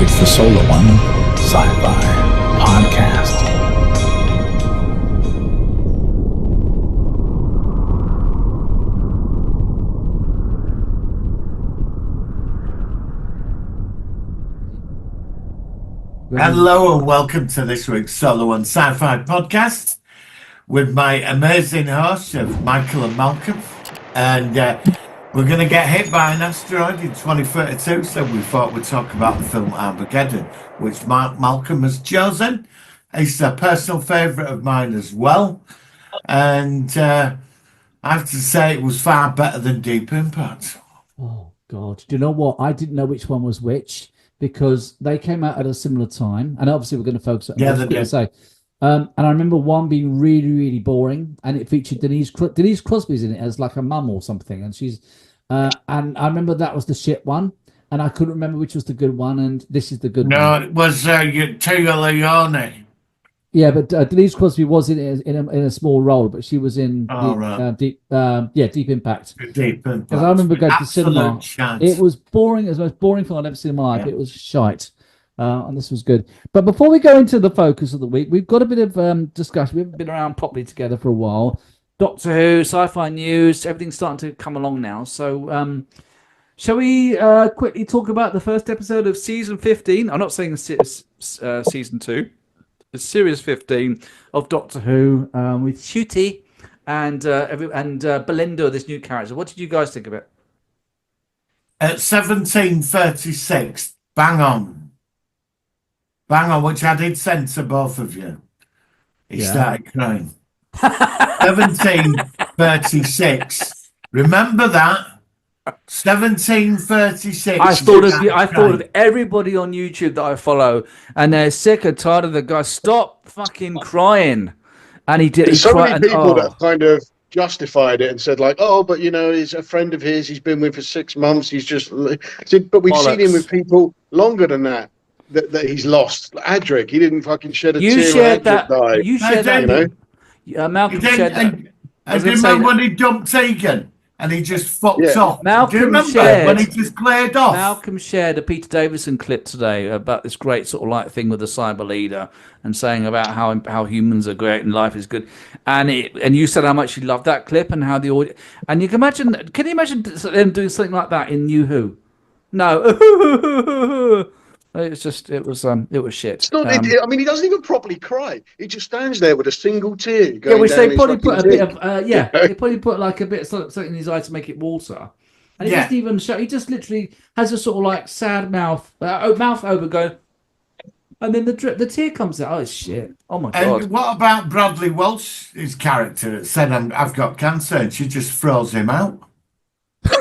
It's the Solar One Sci-Fi Podcast. Hello and welcome to this week's Solar One Sci-Fi Podcast with my amazing hosts of Michael and Malcolm. And we're going to get hit by an asteroid in 2032, so we thought we'd talk about the film Armageddon, which Malcolm has chosen. It's a personal favourite of mine as well. And I have to say it was far better than Deep Impact. Oh, God. Do you know what? I didn't know which one was which, because they came out at a similar time. And obviously we're going to focus on what I say. And I remember one being really, really boring, and it featured Denise Crosby's in it as like a mum or something, and she's and I remember that was the shit one, and I couldn't remember which was the good one, and this is the good one. No, it was Tia Leone. Yeah, but Denise Crosby was in a small role, but she was in Deep Impact. Deep Impact. Because I remember going to cinema. Shite. It was boring. It was the most boring film I've ever seen in my life. Yeah. It was shite. And this was good. But before we go into the focus of the week, we've got a bit of discussion. We haven't been around properly together for a while. Doctor Who, sci-fi news, everything's starting to come along now. So shall we quickly talk about the first episode of Season 15? I'm not saying Season 2. It's Series 15 of Doctor Who with Ncuti and Belinda, this new character. What did you guys think of it? At 17:36, bang on, which I did send to both of you. He started crying. 17:36. Remember that? 17:36. I thought of everybody on YouTube that I follow, and they're sick and tired of the guy. Stop fucking crying. And he did. There's so many people that kind of justified it and said, like, oh, but you know, he's a friend of his. He's been with for 6 months. He's just. But we've seen him with people longer than that. That he's lost. Adric, he didn't fucking shed a tear. You shared that. Died. You shared that. You know? Malcolm shared that. I remember when he dumped Tegan and he just fucked off. Malcolm do you remember shared, when he just cleared off? Malcolm shared a Peter Davison clip today about this great sort of like thing with the cyber leader and saying about how humans are great and life is good. And you said how much you loved that clip and how the audio. And you can you imagine them doing something like that in New Who? No. It was shit. It's not, I mean, he doesn't even properly cry. He just stands there with a single tear. Yeah, which they probably put a bit of they probably put like a bit of something in his eye to make it water. And he doesn't even show. He just literally has a sort of like sad mouth over going, and then the tear comes out. Oh shit! Oh my god! And what about Bradley Walsh's character that said, "I've got cancer," and she just throws him out?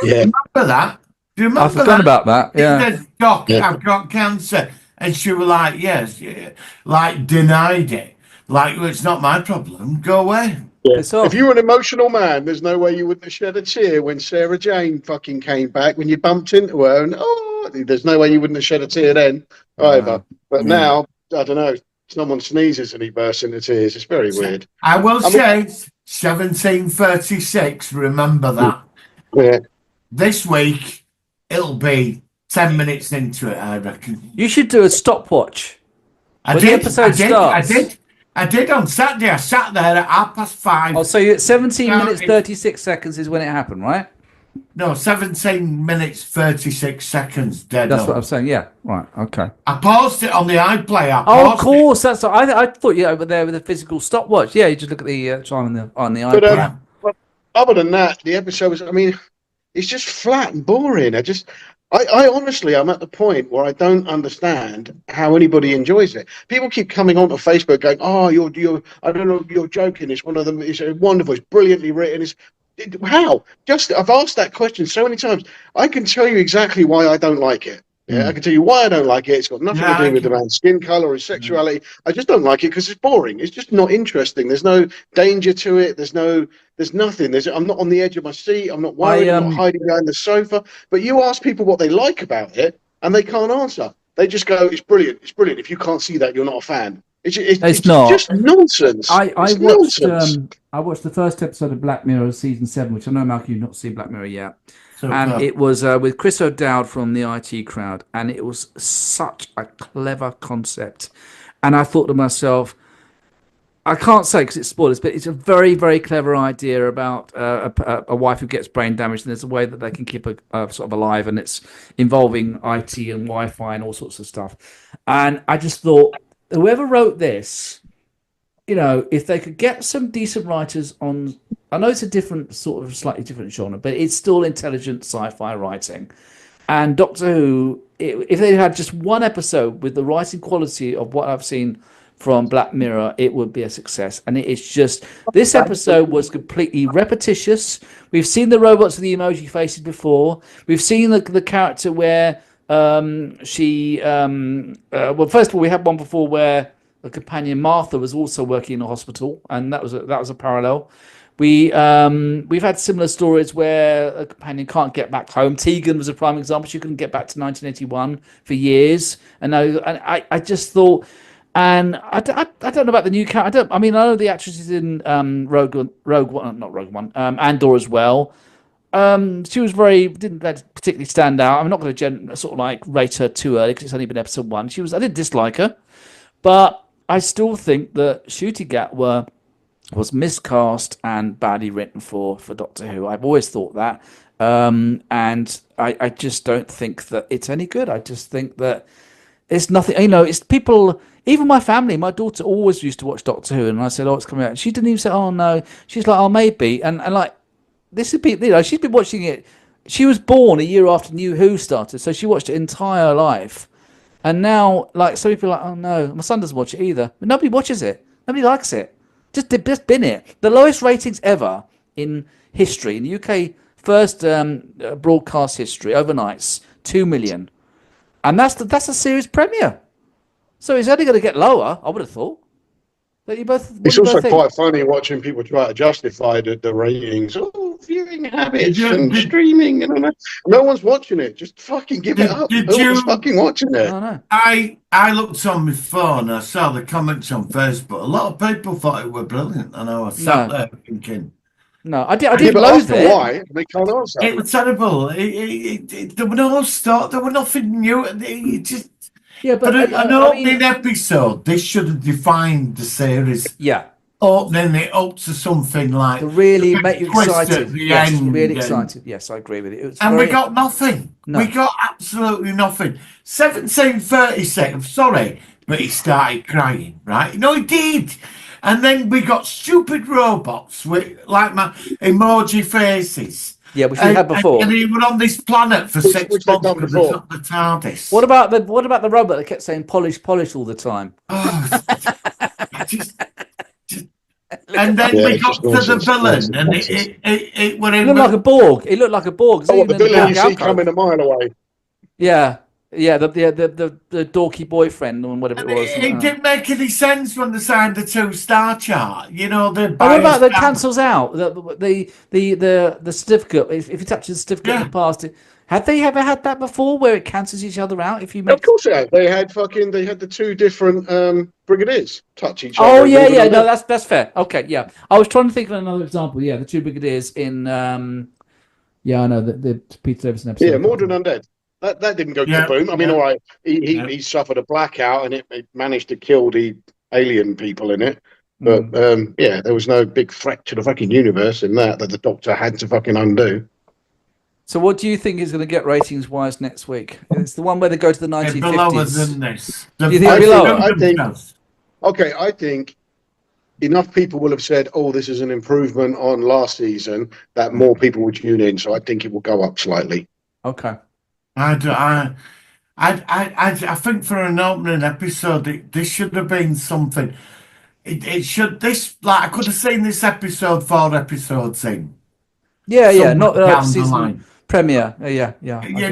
Yeah, remember that? Do you remember I forgot about that. Yeah. He said, Doc, I've got cancer. And she was like, yes, like denied it. Like, well, it's not my problem. Go away. Yeah. If you were an emotional man, there's no way you wouldn't have shed a tear when Sarah Jane fucking came back, when you bumped into her. And there's no way you wouldn't have shed a tear then either. But now, I don't know, someone sneezes and he bursts into tears. It's very weird. I will say 17:36. Remember that. Yeah. This week, it'll be 10 minutes into it, I reckon. You should do a stopwatch. I did on Saturday. I sat there at 5:30. Oh, so you're at 17 minutes 36 seconds is when it happened, right? No, 17 minutes 36 seconds. That's what I'm saying. Yeah, right. Okay. I paused it on the iPlayer. Of course, that's. I thought you over there with a physical stopwatch. Yeah, you just look at the time on the iPlayer. But other than that, the episode was. I mean, it's just flat and boring. I honestly, I'm at the point where I don't understand how anybody enjoys it. People keep coming onto Facebook going, "Oh, you're I don't know, you're joking. It's one of them. It's wonderful. It's brilliantly written. How? I've asked that question so many times. I can tell you exactly why I don't like it. Yeah, I can tell you why I don't like it. It's got nothing to do with the man's skin color or his sexuality. I just don't like it because it's boring. It's just not interesting. There's no danger to it. There's nothing. I'm not on the edge of my seat. I'm not worried. I'm not hiding behind the sofa. But you ask people what they like about it, and they can't answer. They just go, "It's brilliant. It's brilliant." If you can't see that, you're not a fan. It's not. just nonsense. I It's watched nonsense. I watched the first episode of Black Mirror season 7, which I know, Malcolm, you've not seen Black Mirror yet. And it was with Chris O'Dowd from the IT Crowd, and it was such a clever concept. And I thought to myself, I can't say because it's spoilers, but it's a very, very clever idea about a wife who gets brain damage, and there's a way that they can keep her sort of alive, and it's involving IT and Wi-Fi and all sorts of stuff. And I just thought, whoever wrote this, if they could get some decent writers on, I know it's a different sort of slightly different genre, but it's still intelligent sci-fi writing. And Doctor Who, if they had just one episode with the writing quality of what I've seen from Black Mirror, it would be a success. And it's just, this episode was completely repetitious. We've seen the robots with the emoji faces before. We've seen the character where she well, first of all, we had one before where the companion Martha was also working in a hospital, and that was a parallel. We've had similar stories where a companion can't get back home. Tegan was a prime example. She couldn't get back to 1981 for years, and I just thought, and I don't know about the new character. I know the actress is in Rogue One, not Rogue One, Andor as well. She was didn't particularly stand out. I'm not going to sort of like rate her too early because it's only been episode 1. I didn't dislike her, but I still think that Ncuti Gatwa was miscast and badly written for Doctor Who. I've always thought that, and I just don't think that it's any good. I just think that it's nothing. It's people. Even my family, my daughter always used to watch Doctor Who, and I said, "Oh, it's coming out." She didn't even say, "Oh no." She's like, "Oh, maybe," and like. This would be, she's been watching it. She was born a year after New Who started, so she watched it entire life. And now, like, some people are like, oh no, my son doesn't watch it either. But nobody watches it. Nobody likes it. Just bin it. The lowest ratings ever in history, in the UK first broadcast history, overnights, 2 million. And that's a series premiere. So it's only going to get lower, I would have thought. It's also quite funny watching people try to justify the ratings. Oh, viewing habits and streaming. And no one's watching it. Just fucking give it up. No one's fucking watching it. I looked on my phone. I saw the comments on Facebook. A lot of people thought it were brilliant. And I was sat there thinking. No, I didn't loathe it. Why? They can't answer. It was terrible. There were no start. There were nothing new. It just. Yeah, but an opening episode, this should have defined the series. Yeah. Opening it up to something like to really make you excited. Yes, really excited. Yes, I agree with it. We got nothing. No. We got absolutely nothing. 17:30. Sorry, but he started crying, right? No, he did. And then we got stupid robots with like my emoji faces. Yeah, which we had before. And he was on this planet for 6 months with the TARDIS. What about the robot that kept saying polish all the time? Oh, and then we got to the villain, and it looked like a Borg. It looked like a Borg. Oh, the villain you see coming a mile away. Yeah. Yeah, the dorky boyfriend or whatever it was. It didn't make any sense when they signed the 2-star chart. What about the cancels out the certificate? If you touch the certificate in the past, have they ever had that before where it cancels each other out? If you make... Of course they had. They had the 2 different brigadiers touch each other. Oh yeah. No, that's fair. Okay, yeah. I was trying to think of another example. Yeah, the 2 brigadiers in I know the Peter Davison episode. Yeah, Mordred Undead. That didn't go kaboom. I mean, all right, he suffered a blackout and it managed to kill the alien people in it. But there was no big threat to the fucking universe in that the Doctor had to fucking undo. So what do you think is going to get ratings-wise next week? It's the one where they go to the 1950s. Lower than this. Do you think it'll be lower? I think enough people will have said, oh, this is an improvement on last season, that more people will tune in. So I think it will go up slightly. Okay. I think for an opening episode, this should have been something. I could have seen this episode 4 episodes in. Yeah, not season premiere. Yeah.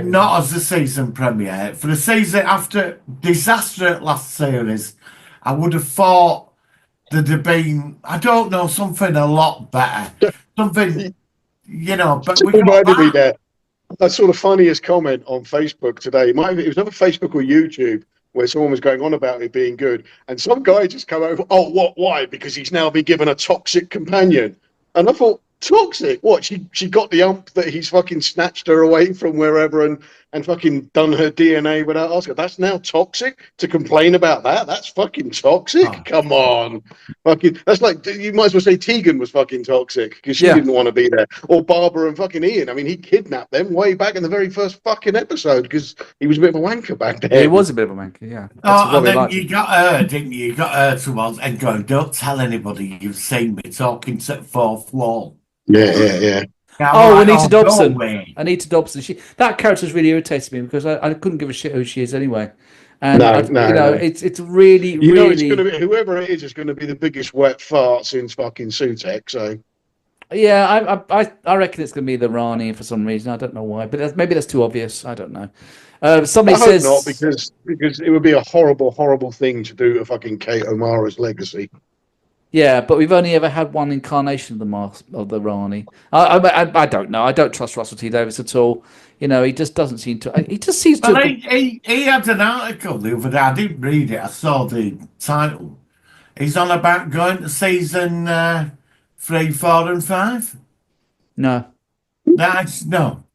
Not as a season premiere. For the season after disaster last series, I would have thought there'd have been, I don't know, something a lot better. Something, but we reminded me there. I saw the funniest comment on Facebook today. It was either Facebook or YouTube where someone was going on about it being good, and some guy just come over. Oh, what? Why? Because he's now been given a toxic companion. And I thought, toxic? What? She got the ump that he's fucking snatched her away from wherever and fucking done her DNA without asking. That's now toxic to complain about that. That's fucking toxic. Oh. Come on, fucking. That's like you might as well say Tegan was fucking toxic because she didn't want to be there, or Barbara and fucking Ian. I mean, he kidnapped them way back in the very first fucking episode because he was a bit of a wanker back then. He was a bit of a wanker, yeah. And then you got her, didn't you? You got her towards and going, don't tell anybody you've seen me talking to the fourth wall. Yeah. Oh, Anita Dobson. Anita Dobson. That character's really irritated me because I couldn't give a shit who she is anyway. And no. It's really, you know, it's really. Going to be, whoever it is going to be the biggest wet fart since fucking Sutek. So. Yeah, I reckon it's going to be the Rani for some reason. I don't know why, but maybe that's too obvious. I don't know. Somebody I hope says not, because it would be a horrible thing to do to fucking Kate O'Mara's legacy. Yeah, but we've only ever had one incarnation of the Rani. I don't know. I don't trust Russell T Davies at all. You know, he just doesn't seem to. He just seems to. He had an article the other day. I didn't read it. I saw the title. He's on about going to season 3, 4, and 5. No.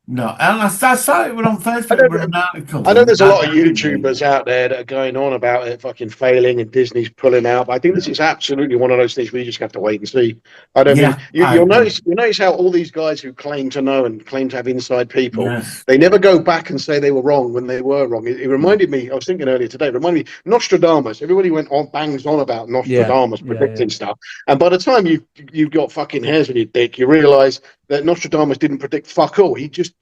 No. And I saw it on Facebook with an article. I know there's a lot of YouTubers out there that are going on about it fucking failing and Disney's pulling out, but I think this is absolutely one of those things where you just have to wait and see. I don't mean you'll notice how all these guys who claim to know and claim to have inside people, they never go back and say they were wrong when they were wrong. It reminded me, I was thinking earlier today, it reminded me Nostradamus. Everybody bangs on about Nostradamus predicting stuff. And by the time you've got fucking hairs on your dick, you realise that Nostradamus didn't predict fuck all. He just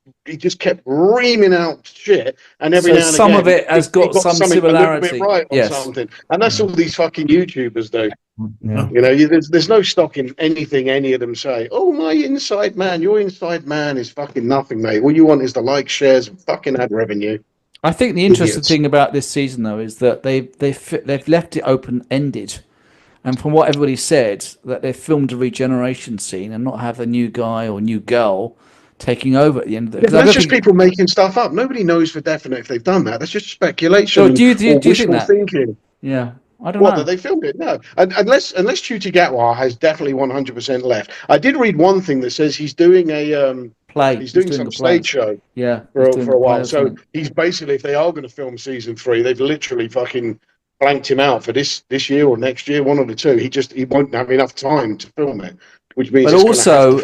kept reaming out shit, and every now and some again, of it has got some similarity, a little bit right on something. And that's all these fucking YouTubers do. Yeah. You know, there's no stock in anything any of them say. Oh, my inside man, your inside man is fucking nothing, mate. All you want is the likes, shares, and fucking ad revenue. I think the interesting thing about this season, though, is that they've left it open ended. And from what everybody said, that they've filmed a regeneration scene and not have a new guy or new girl taking over at the end of it. That's just people making stuff up. Nobody knows for definite if they've done that. That's just speculation. So do you think that? Thinking. Yeah, I don't know. That they filmed it? No, unless Ncuti Gatwa has definitely 100% left. I did read one thing that says he's doing a play. He's doing some stage show. Yeah, for a while. So he's basically, if they are going to film season 3, they've literally fucking blanked him out for this year or next year, one of the two. He won't have enough time to film it, which means. But also,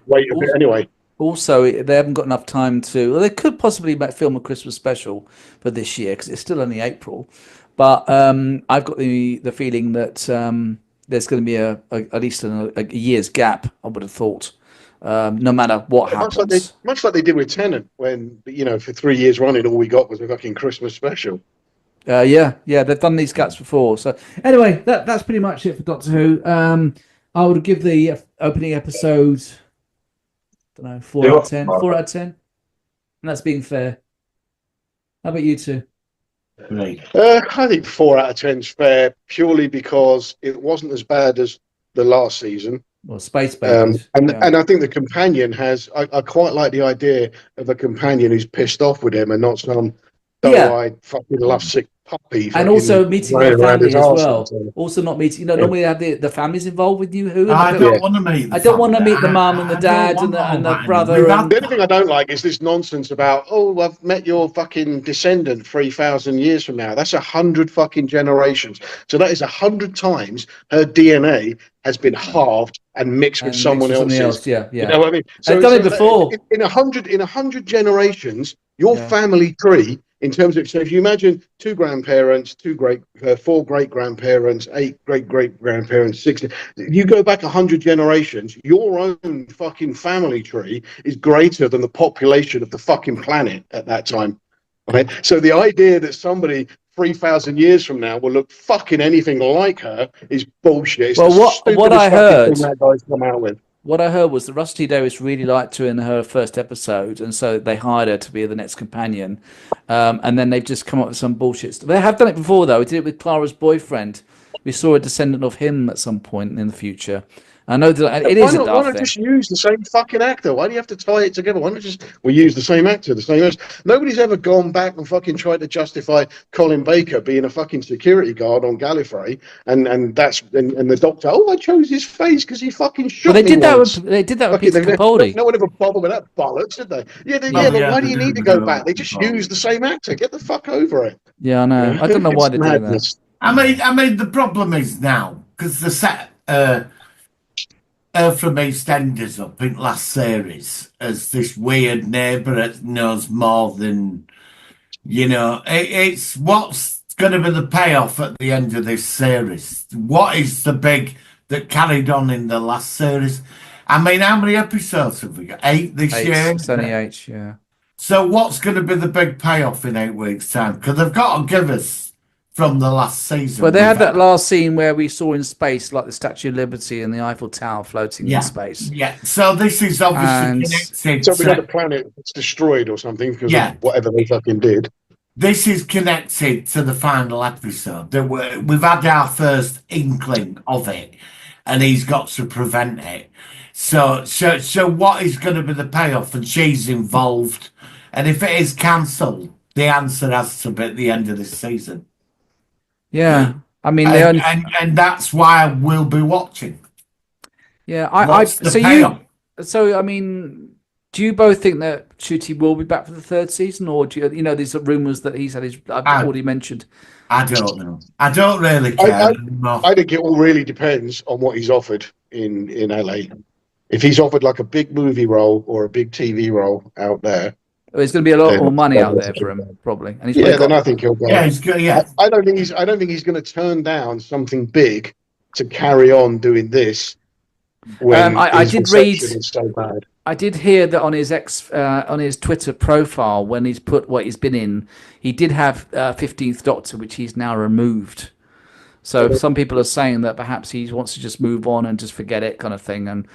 wait a bit anyway. Also, they haven't got enough time to. Well, they could possibly film a Christmas special for this year because it's still only April. But I've got the feeling that there's going to be at least a year's gap. I would have thought, no matter what happens. Much like they did with Tennant, when for 3 years running, all we got was a fucking Christmas special. Yeah, they've done these gaps before. So anyway, that's pretty much it for Doctor Who. I would give the opening episode, I don't know, 4 out of 10. 4 out of 10. And that's being fair. How about you two? I think 4 out of 10 is fair, purely because it wasn't as bad as the last season. Well, Space Babies. And I think the companion has. I quite like the idea of a companion who's pissed off with him and not some doe-eyed fucking lovesick puppy. And also meeting their family as well. Also not meeting. Normally they have the families involved with New Who. I don't want to meet. I don't want to meet the mum and the dad and the brother. The only thing I don't like is this nonsense about, oh, I've met your fucking descendant 3,000 years from now. That's 100 fucking generations. So that is 100 times her DNA has been halved and mixed with someone else's. Yeah. You know what I mean? So, I've done it before. In 100 generations, your family tree. In terms of, so if you imagine 2 grandparents, 4 great grandparents, 8 great grandparents, 60, you go back 100 generations, your own fucking family tree is greater than the population of the fucking planet at that time. Right? So the idea that somebody 3,000 years from now will look fucking anything like her is bullshit. It's what I heard that guy's come out with. What I heard was that Russell T Davies really liked her in her first episode, and so they hired her to be the next companion. And then they've just come up with some bullshit. They have done it before, though. We did it with Clara's boyfriend. We saw a descendant of him at some point in the future. I know that it Why is a not? Why daft not thing. just use the same fucking actor? Why do you have to tie it together? Why not we use the same actor, the same? Nobody's ever gone back and fucking tried to justify Colin Baker being a fucking security guard on Gallifrey, and the Doctor. Oh, I chose his face because he fucking shot Well, me once. they did that with Fucking, Peter Capaldi. no one ever bothered with that bollocks, did they? Yeah, No. but why do they you need to didn't go do back? it They just before. use the same actor. Get the fuck over it. Yeah, I know. I don't know why It's they're doing that. madness. I mean, the problem is now because the set from EastEnders up in last series as this weird neighbour that knows more than it's what's going to be the payoff at the end of this series. What is the big that carried on in the last series? I mean, how many episodes have we got? 8 this year. It's only 8, yeah. So what's going to be the big payoff in 8 weeks' time? Because they've got to give us from the last season. Well, they had that last scene where we saw in space, like the Statue of Liberty and the Eiffel Tower floating in space. Yeah. So this is obviously And connected. So we got a planet that's destroyed or something because of whatever they fucking did. This is connected to the final episode. We've had our first inkling of it, and he's got to prevent it. So what is going to be the payoff? And she's involved. And if it is cancelled, the answer has to be at the end of this season. Yeah, I mean, and that's why we'll be watching. Yeah, so I mean, do you both think that Ncuti will be back for the 3rd season, or do you know these are rumours that he's had I've already mentioned? I don't know. I don't really care. I think it all really depends on what he's offered in LA. If he's offered like a big movie role or a big TV role out there, there's going to be a lot more money out there for him, probably. And then I think he'll go. Yeah, he's good. Yeah, I don't think he's going to turn down something big to carry on doing this. When I did read. Is so bad. I did hear that on his Twitter profile, when he's put what he's been in, he did have 15th Doctor, which he's now removed. So some people are saying that perhaps he wants to just move on and just forget it, kind of thing, and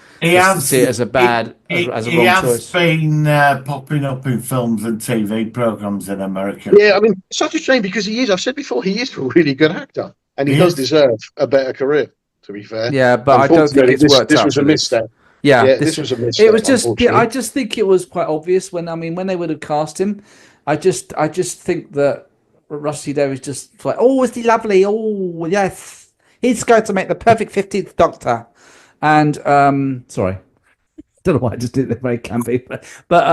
see it as a bad, as a wrong choice. He has been popping up in films and TV programs in America. Yeah, I mean, such a shame because he is. I've said before, he is a really good actor, and he does deserve a better career. To be fair, yeah, but I don't think it's worked out. This was a misstep. Yeah, this was a misstep. It was just. I just think it was quite obvious when they would have cast him. I just think that Rusty Davies just like, oh, is he lovely? Oh, yes, he's going to make the perfect 15th Doctor. And sorry, don't know why I just did it very campy, but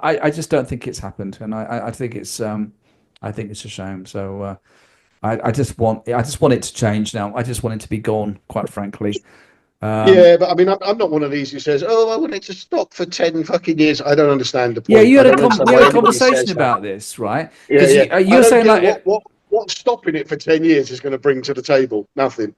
I just don't think it's happened, and I think it's a shame. So I just want it to change now. I just want it to be gone, quite frankly. Yeah, but I mean, I'm not one of these who says, "Oh, I want it to stop for 10 fucking years." I don't understand the point. Yeah, you had a conversation about this, right? Yeah. You're saying like, what's stopping it for 10 years is going to bring to the table? Nothing.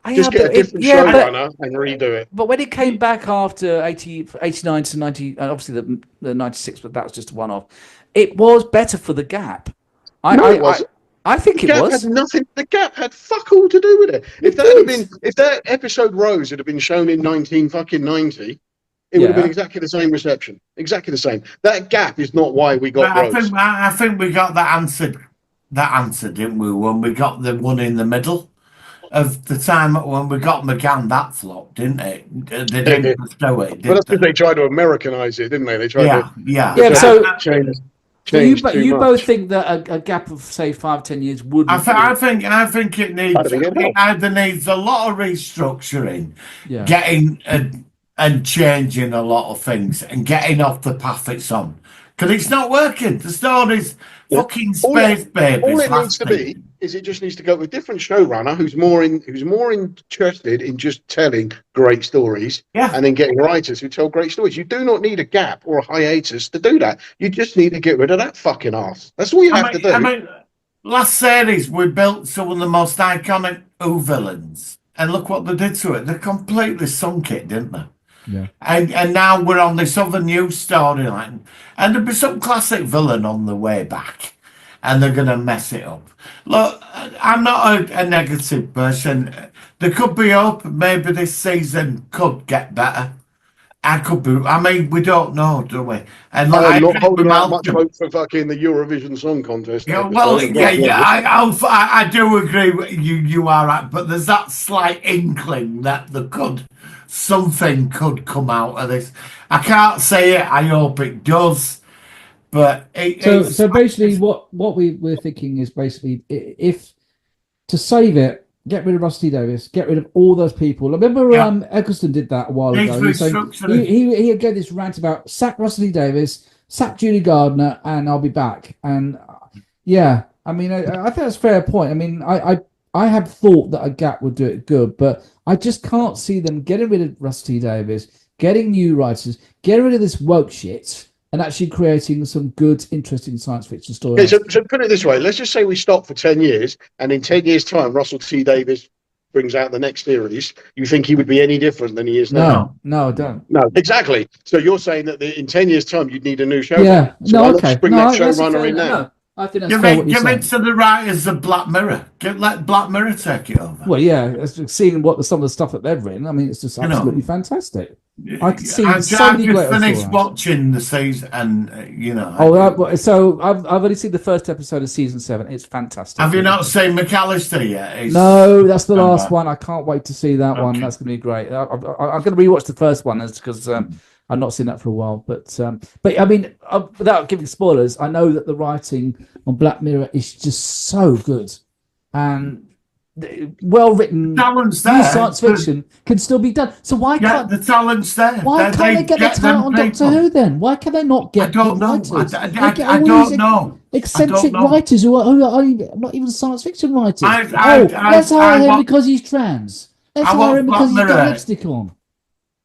Yeah, just get a different showrunner and redo it. But when it came back after 89 to 90, obviously the 96, but that was just a one-off. It was better for the gap. I think it was. Had nothing. The Gap had fuck all to do with it. If that episode Rose had been shown in 1990, it would have been exactly the same reception. Exactly the same. That Gap is not why we got Rose. I think we got that answered. That answer, didn't we? When we got the one in the middle of the time when we got McGann, that flopped, didn't it? They didn't bestow it. But that's because they tried to Americanize it, didn't they? They tried to. Yeah. So change. You both think that a gap of say 5-10 years would? I think it needs. It either needs a lot of restructuring, getting and changing a lot of things, and getting off the path it's on, because it's not working. The story's fucking space babies. All it needs to be is it just needs to go with a different showrunner who's more interested in just telling great stories, and then getting writers who tell great stories. You do not need a gap or a hiatus to do that. You just need to get rid of that fucking arse. That's all you have to do. I mean, last series we built some of the most iconic Who villains, and look what they did to it. They completely sunk it, didn't they? Yeah. And now we're on this other new storyline, and there'll be some classic villain on the way back, and they're going to mess it up. Look, I'm not a negative person. There could be hope. Maybe this season could get better. I could be. I mean, we don't know, do we? And like, I I am not agree with holding out much Malcolm. hope for fucking the Eurovision Song Contest Yeah, well, episode. yeah. I do agree with you. You are right, but there's that slight inkling that something could come out of this. I can't say it. I hope it does. But So basically, what we're thinking is basically if to save it, get rid of Rusty Davis, get rid of all those people. Remember, Eccleston did that a while ago. He gave this rant about sack Rusty Davis, sack Julie Gardner, and I'll be back. And yeah, I mean, I think that's a fair point. I mean, I had thought that a gap would do it good, but I just can't see them getting rid of Rusty Davis, getting new writers, getting rid of this woke shit, and actually creating some good, interesting science fiction stories. Okay, so put it this way: let's just say we stop for 10 years, and in 10 years' time, Russell T Davies brings out the next series. You think he would be any different than he is now? No, I don't. No, exactly. So you're saying that in 10 years' time, you'd need a new show? Yeah. So No, let's okay. bring that showrunner in now. No, I think that's fair what you're give saying. it to the writers of Black Mirror. Let Black Mirror take it over. Well, yeah, seeing some of the stuff that they've written, I mean, it's just absolutely fantastic. I can see so many great finished watching the season, and so I've only seen the first episode of season 7. It's fantastic. Have you not seen McAllister yet? No, that's the last one. I can't wait to see that one. That's going to be great. I'm going to rewatch the first one because I've not seen that for a while. But I mean, without giving spoilers, I know that the writing on Black Mirror is just so good and well written. Talent's there. Science fiction can still be done. So why can't the talent's there? Why can't they get the talent on Doctor Who then? Why can they not get? I don't know. Writers? I don't know. Eccentric writers who are not even science fiction writers. Let's hire him because he's trans. Let's hire him because he's got lipstick on.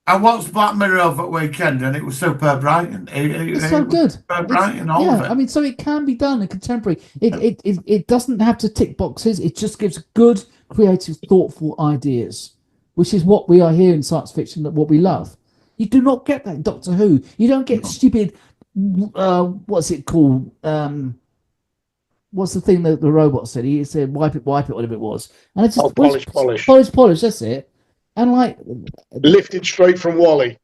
I watched Black Mirror over the weekend, and it was superb writing. It's so good. Superb writing, all of it. I mean, so it can be done in contemporary. It doesn't have to tick boxes. It just gives good, creative, thoughtful ideas, which is what we are here in science fiction. What we love. You do not get that in Doctor Who. You don't get stupid. What's it called? What's the thing that the robot said? He said, "Wipe it," whatever it was. And it's just polish. That's it. And like lifted straight from Wally.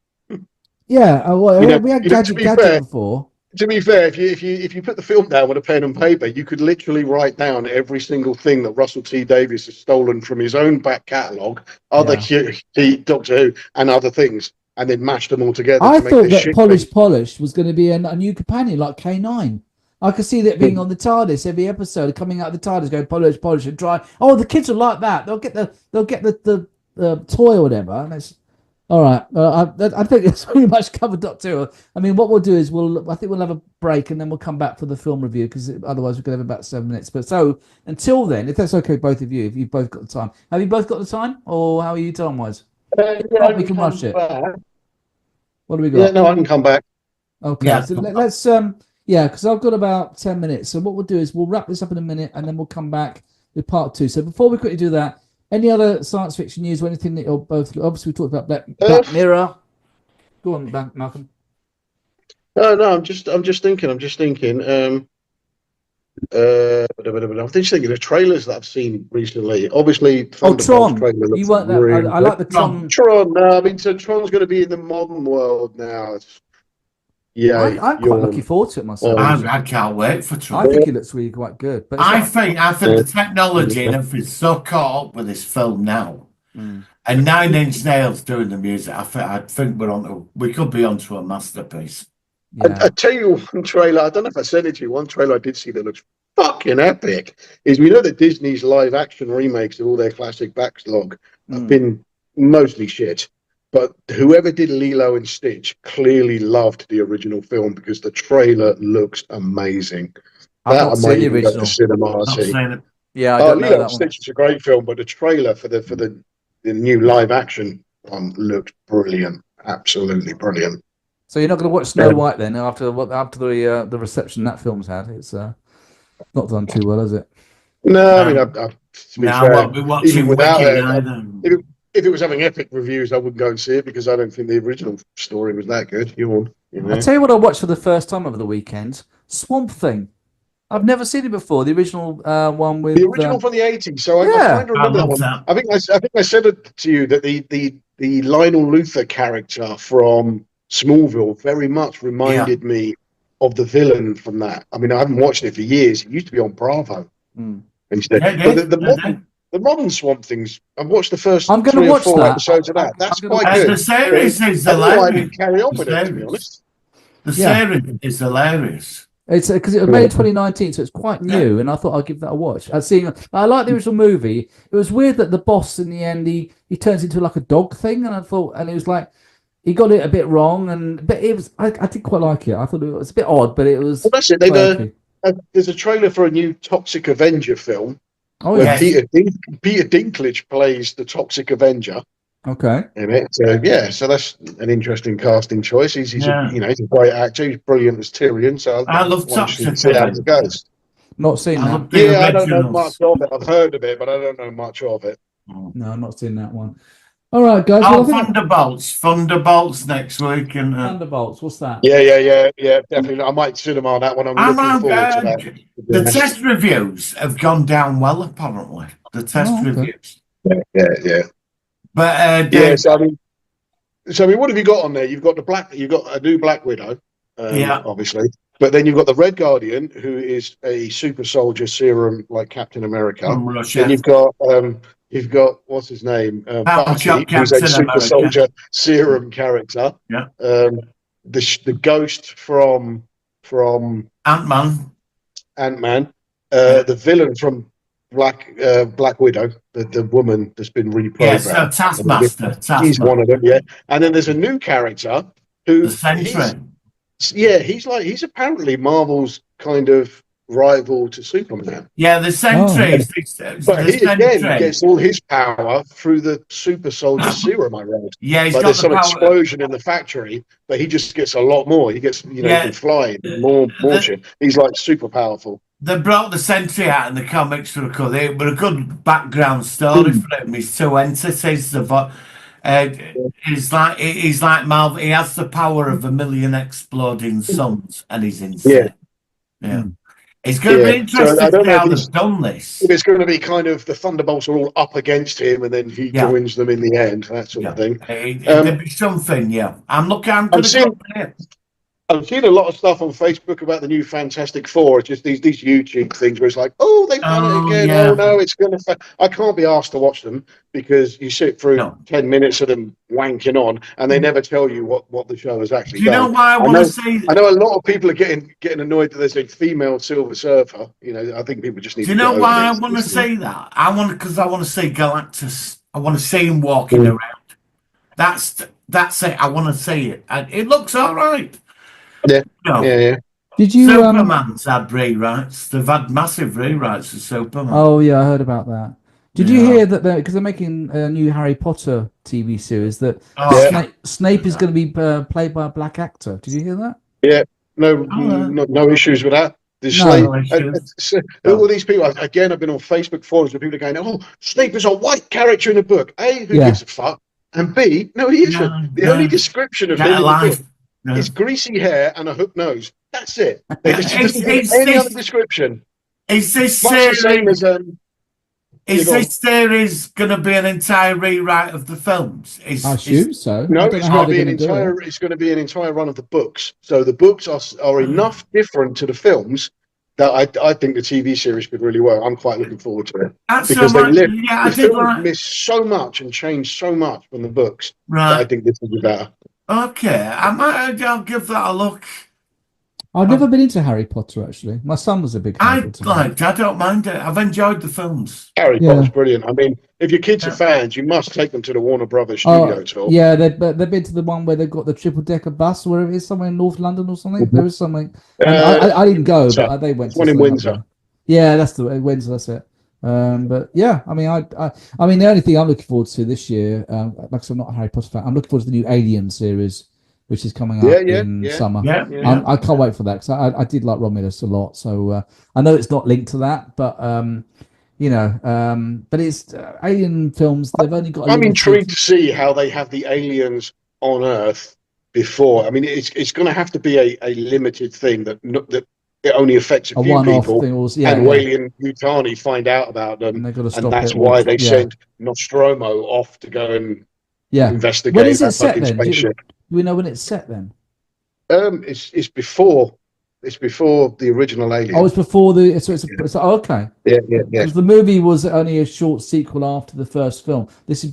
Yeah, we had Gadget before. To be fair, if you put the film down with a pen and paper, you could literally write down every single thing that Russell T Davies has stolen from his own back catalogue, other Doctor Who, and other things, and then mash them all together. I thought that Polish was going to be a new companion like K9. I could see that being on the TARDIS every episode, coming out of the TARDIS, going Polish, and try. Oh, the kids will like that. They'll get the toy or whatever. And it's all right. I think it's pretty much covered Doctor Who. I mean, what we'll do is I think we'll have a break and then we'll come back for the film review because otherwise we're going to have about 7 minutes. But so until then, if that's okay, both of you, if you've both got the time, have you both got the time, or how are you time wise? We can rush it. What do we got? Yeah, no, I can come back. Okay, so let's because I've got about 10 minutes. So what we'll do is we'll wrap this up in a minute and then we'll come back with part 2. So before we quickly do that, any other science fiction news or anything that you're both? Obviously, we talked about Black Mirror. Go on, Malcolm. No, I'm just thinking. I'm just thinking of the trailers that I've seen recently. Obviously, Tron. You weren't that. I like the Tron. Tron. No, I mean, so Tron's going to be in the modern world now. I'm quite looking forward to it myself. I can't wait for Tron. I think it looks really quite good. But I think the technology and everything's so caught up with this film now. And 9 Inch Nails doing the music. I think we could be onto a masterpiece. Yeah. I tell you one trailer. I don't know if I sent it to you. One trailer I did see that looks fucking epic. Is we know that Disney's live action remakes of all their classic backlog have been mostly shit. But whoever did Lilo and Stitch clearly loved the original film because the trailer looks amazing. I've not seen the original. The cinema. Yeah, I don't know Lilo that and Stitch is a great film, but the trailer for the new live action one looked brilliant, absolutely brilliant. So you're not going to watch Snow White then after the reception that film's had? It's not done too well, is it? No, I mean, to be fair, I'll be watching even without it. If it was having epic reviews, I wouldn't go and see it because I don't think the original story was that good. I'll tell you what I watched for the first time over the weekend: Swamp Thing. I've never seen it before. The original one with The original from the 80s. So I'm Yeah. trying to remember I that love one. that. I think I said it to you that the Lionel Luthor character from Smallville very much reminded me of the villain from that. I mean, I haven't watched it for years. It used to be on Bravo instead. Yeah, it But did. the modern Swamp Things, I've watched the first I'm gonna 3 or watch 4 that. episodes of that. That's I'm gonna quite watch good. The series is I don't know why I hilarious. didn't carry on The with it, to be series. honest. The Yeah. series is hilarious. It's because it was made in 2019, so it's quite new, and I thought I'd give that a watch. I like the original movie. It was weird that the boss in the end he turns into like a dog thing, and I thought, and it was like he got it a bit wrong, but it was I did quite like it. I thought it was a bit odd, but it was. Well, that's it. There's a trailer for a new Toxic Avenger film Oh where yeah, Peter Dinklage plays the Toxic Avenger okay. in it. So that's an interesting casting choice. He's Yeah. he's a great actor. He's brilliant as Tyrion. So I love I'm interested to Toxic see how it Avenger. goes. Not seen I that. love the I don't know much originals. of it. I've heard of it, but I don't know much of it. No, I'm not seeing that one. All right, guys. Oh, Well, I think Thunderbolts next week, and Thunderbolts. What's that? Yeah, definitely. I might cinema on that one. I'm looking forward to that. the test reviews have gone down well. Apparently, the test Oh, okay. reviews. Yeah. But Yeah. So I mean, what have you got on there? You've got a new Black Widow, obviously, but then you've got the Red Guardian, who is a super soldier serum like Captain America. from Russia. Then you've got what's his name, Bucky, who's a Captain super America. soldier serum character. Yeah. The Ghost from Ant-Man. Ant-Man, the villain from Black Widow, the woman that's been reprogrammed. Yes, Taskmaster. He's one of them, yeah. And then there's a new character who The Sentry. he's apparently Marvel's kind of rival to Superman. Yeah, the Sentry. But he again gets all his power through the super soldier serum, I read. Yeah, he's Like got there's the some power. explosion in the factory, but he just gets a lot more. He gets, he Yeah. can fly more shit. He's like super powerful. They brought the Sentry out in the comics for a good. It was a good background story for him. His two entities. He's like Marvel. He has the power of 1,000,000 exploding suns, and he's insane. Yeah. It's going to be interesting I to don't see know how if they've done this. If it's going to be kind of the Thunderbolts are all up against him, and then he joins them in the end, that sort of thing. There'll be something. Yeah, I'm going to go there. I've seen a lot of stuff on Facebook about the new Fantastic Four. It's just these YouTube things where it's like, oh, they've done it again. Yeah. Oh no, it's going to. I can't be asked to watch them because you sit through 10 minutes of them wanking on, and they never tell you what the show has actually Do you know done. why I want to see? I know a lot of people are getting annoyed that there's a female Silver Surfer. You know, I think people just need. Do you know why I want to see that? Because I want to see Galactus. I want to see him walking around. That's it. I want to see it. And it looks all right. Yeah. No. Yeah. Did you? Superman's had rewrites. They've had massive rewrites of Superman. Oh yeah, I heard about that. Did you hear that because they're making a new Harry Potter TV series that Snape is going to be played by a black actor? Did you hear that? Yeah. No issues with that. All these people, again, I've been on Facebook forums where people are going, oh, Snape is a white character in a book. A, who gives a fuck? And B, no, he isn't. The only description of him in the book is greasy hair and a hook nose. That's it. They just doesn't give any other description. Is this the same as this series going to be an entire rewrite of the films? I assume so. No, it's going to be an entire run of the books. So the books are enough different to the films that I think the TV series could really work. I'm quite looking forward to it because the films miss so much and change so much from the books. Right. I think this will be better. Okay, I'll give that a look. I've never been into Harry Potter, actually. My son was a big Harry Potter fan. I don't mind it. I've enjoyed the films. Harry Potter's brilliant. I mean, if your kids are fans, you must take them to the Warner Brothers studio tour. Yeah, they've been to the one where they've got the triple-decker bus, wherever it is, somewhere in North London or something. There is something. I didn't go, but they went to one in Windsor. Yeah, that's the Windsor, that's it. But yeah, I mean, I mean, the only thing I'm looking forward to this year, like I said, I'm not a Harry Potter fan. I'm looking forward to the new Alien series, which is coming up in summer. I can't wait for that because I did like Romulus a lot. So I know it's not linked to that, but but it's Alien films. They've only got. I'm intrigued to see how they have the aliens on Earth before. I mean, it's going to have to be a limited thing that it only affects a few one-off people, thing was and Whaley and Yutani find out about them, and they got to and stop that's it. why they send Nostromo off to go and investigate When is it that set fucking then? spaceship. Do we know when it's set then? It's before the original Alien. Oh, it's before the. It's okay. Yeah. Because the movie was only a short sequel after the first film. This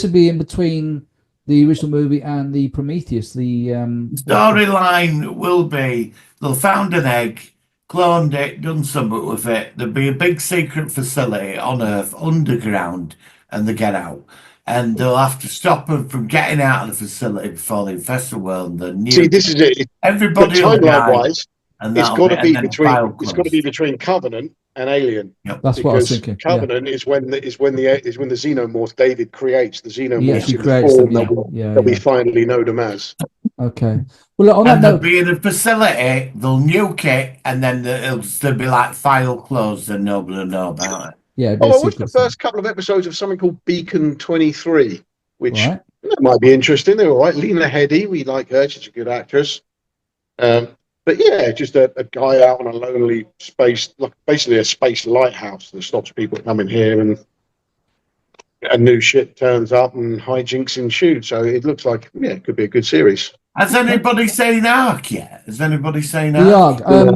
would be in between the original movie and the Prometheus. The storyline will be they'll found an egg, cloned it, done something with it. There'll be a big secret facility on Earth underground, and they get out. And they'll have to stop them from getting out of the facility before they infest the world. See, this is it. Everybody but timeline-wise, and it's got to be between. it's got to be between Covenant and Alien. Yep. That's what I was thinking. Covenant is when the xenomorph David creates the xenomorphs in the creates form them, that we finally know them as. Okay. Well, on that they'll note, be in a facility, they'll nuke it, and then there'll be like file closed and nobody will know about it. Yeah. I watched the first couple of episodes of something called Beacon 23, which Right. that might be interesting. They're all right. Lena Headey, we like her. She's a good actress. But yeah, just a guy out on a lonely space, like basically a space lighthouse that stops people coming here, and a new ship turns up and hijinks ensue. So it looks like, it could be a good series. Has anybody seen Ark yet? Has anybody seen The Ark? Ark.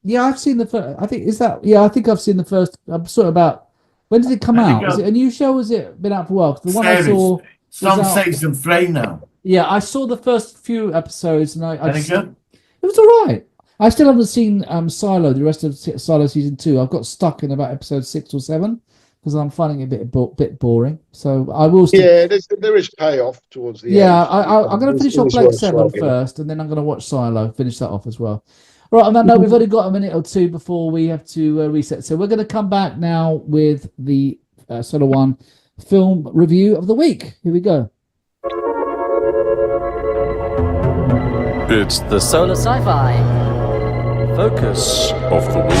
Yeah, I've seen the first. I think I think I've seen the first. I'm sort of about. When did it come out? Was it a new show? Was it been out for a while? The one I saw. It's on season 3 now. Yeah, I saw the first few episodes, and I just, good? It was all right. I still haven't seen Silo, the rest of Silo season 2. I've got stuck in about episode 6 or 7 because I'm finding it a bit boring. So I will. Yeah, there is payoff towards the end. Yeah, I'm going to finish off Blake 7 first, and then I'm going to watch Silo. Finish that off as well. All right, on that note, we've only got a minute or two before we have to reset. So we're going to come back now with the Solo One film review of the week. Here we go. It's the Solar Sci-Fi Focus of the Week.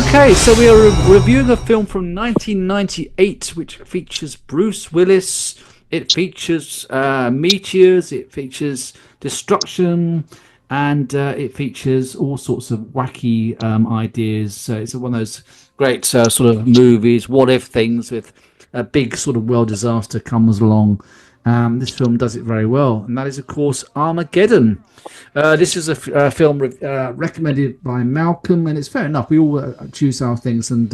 Okay, so we are reviewing a film from 1998 which features Bruce Willis. It features meteors, it features destruction, and it features all sorts of wacky ideas. So it's one of those great sort of movies, what if things with a big sort of world disaster comes along. This film does it very well, and that is, of course, Armageddon. This is a film recommended by Malcolm, and it's fair enough. We all choose our things, and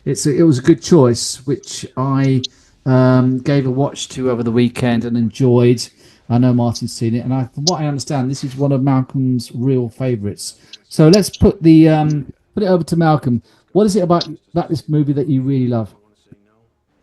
it was a good choice, which I gave a watch to over the weekend and enjoyed. I know Martin's seen it, and from what I understand, this is one of Malcolm's real favourites. So let's put it over to Malcolm. What is it about this movie that you really love?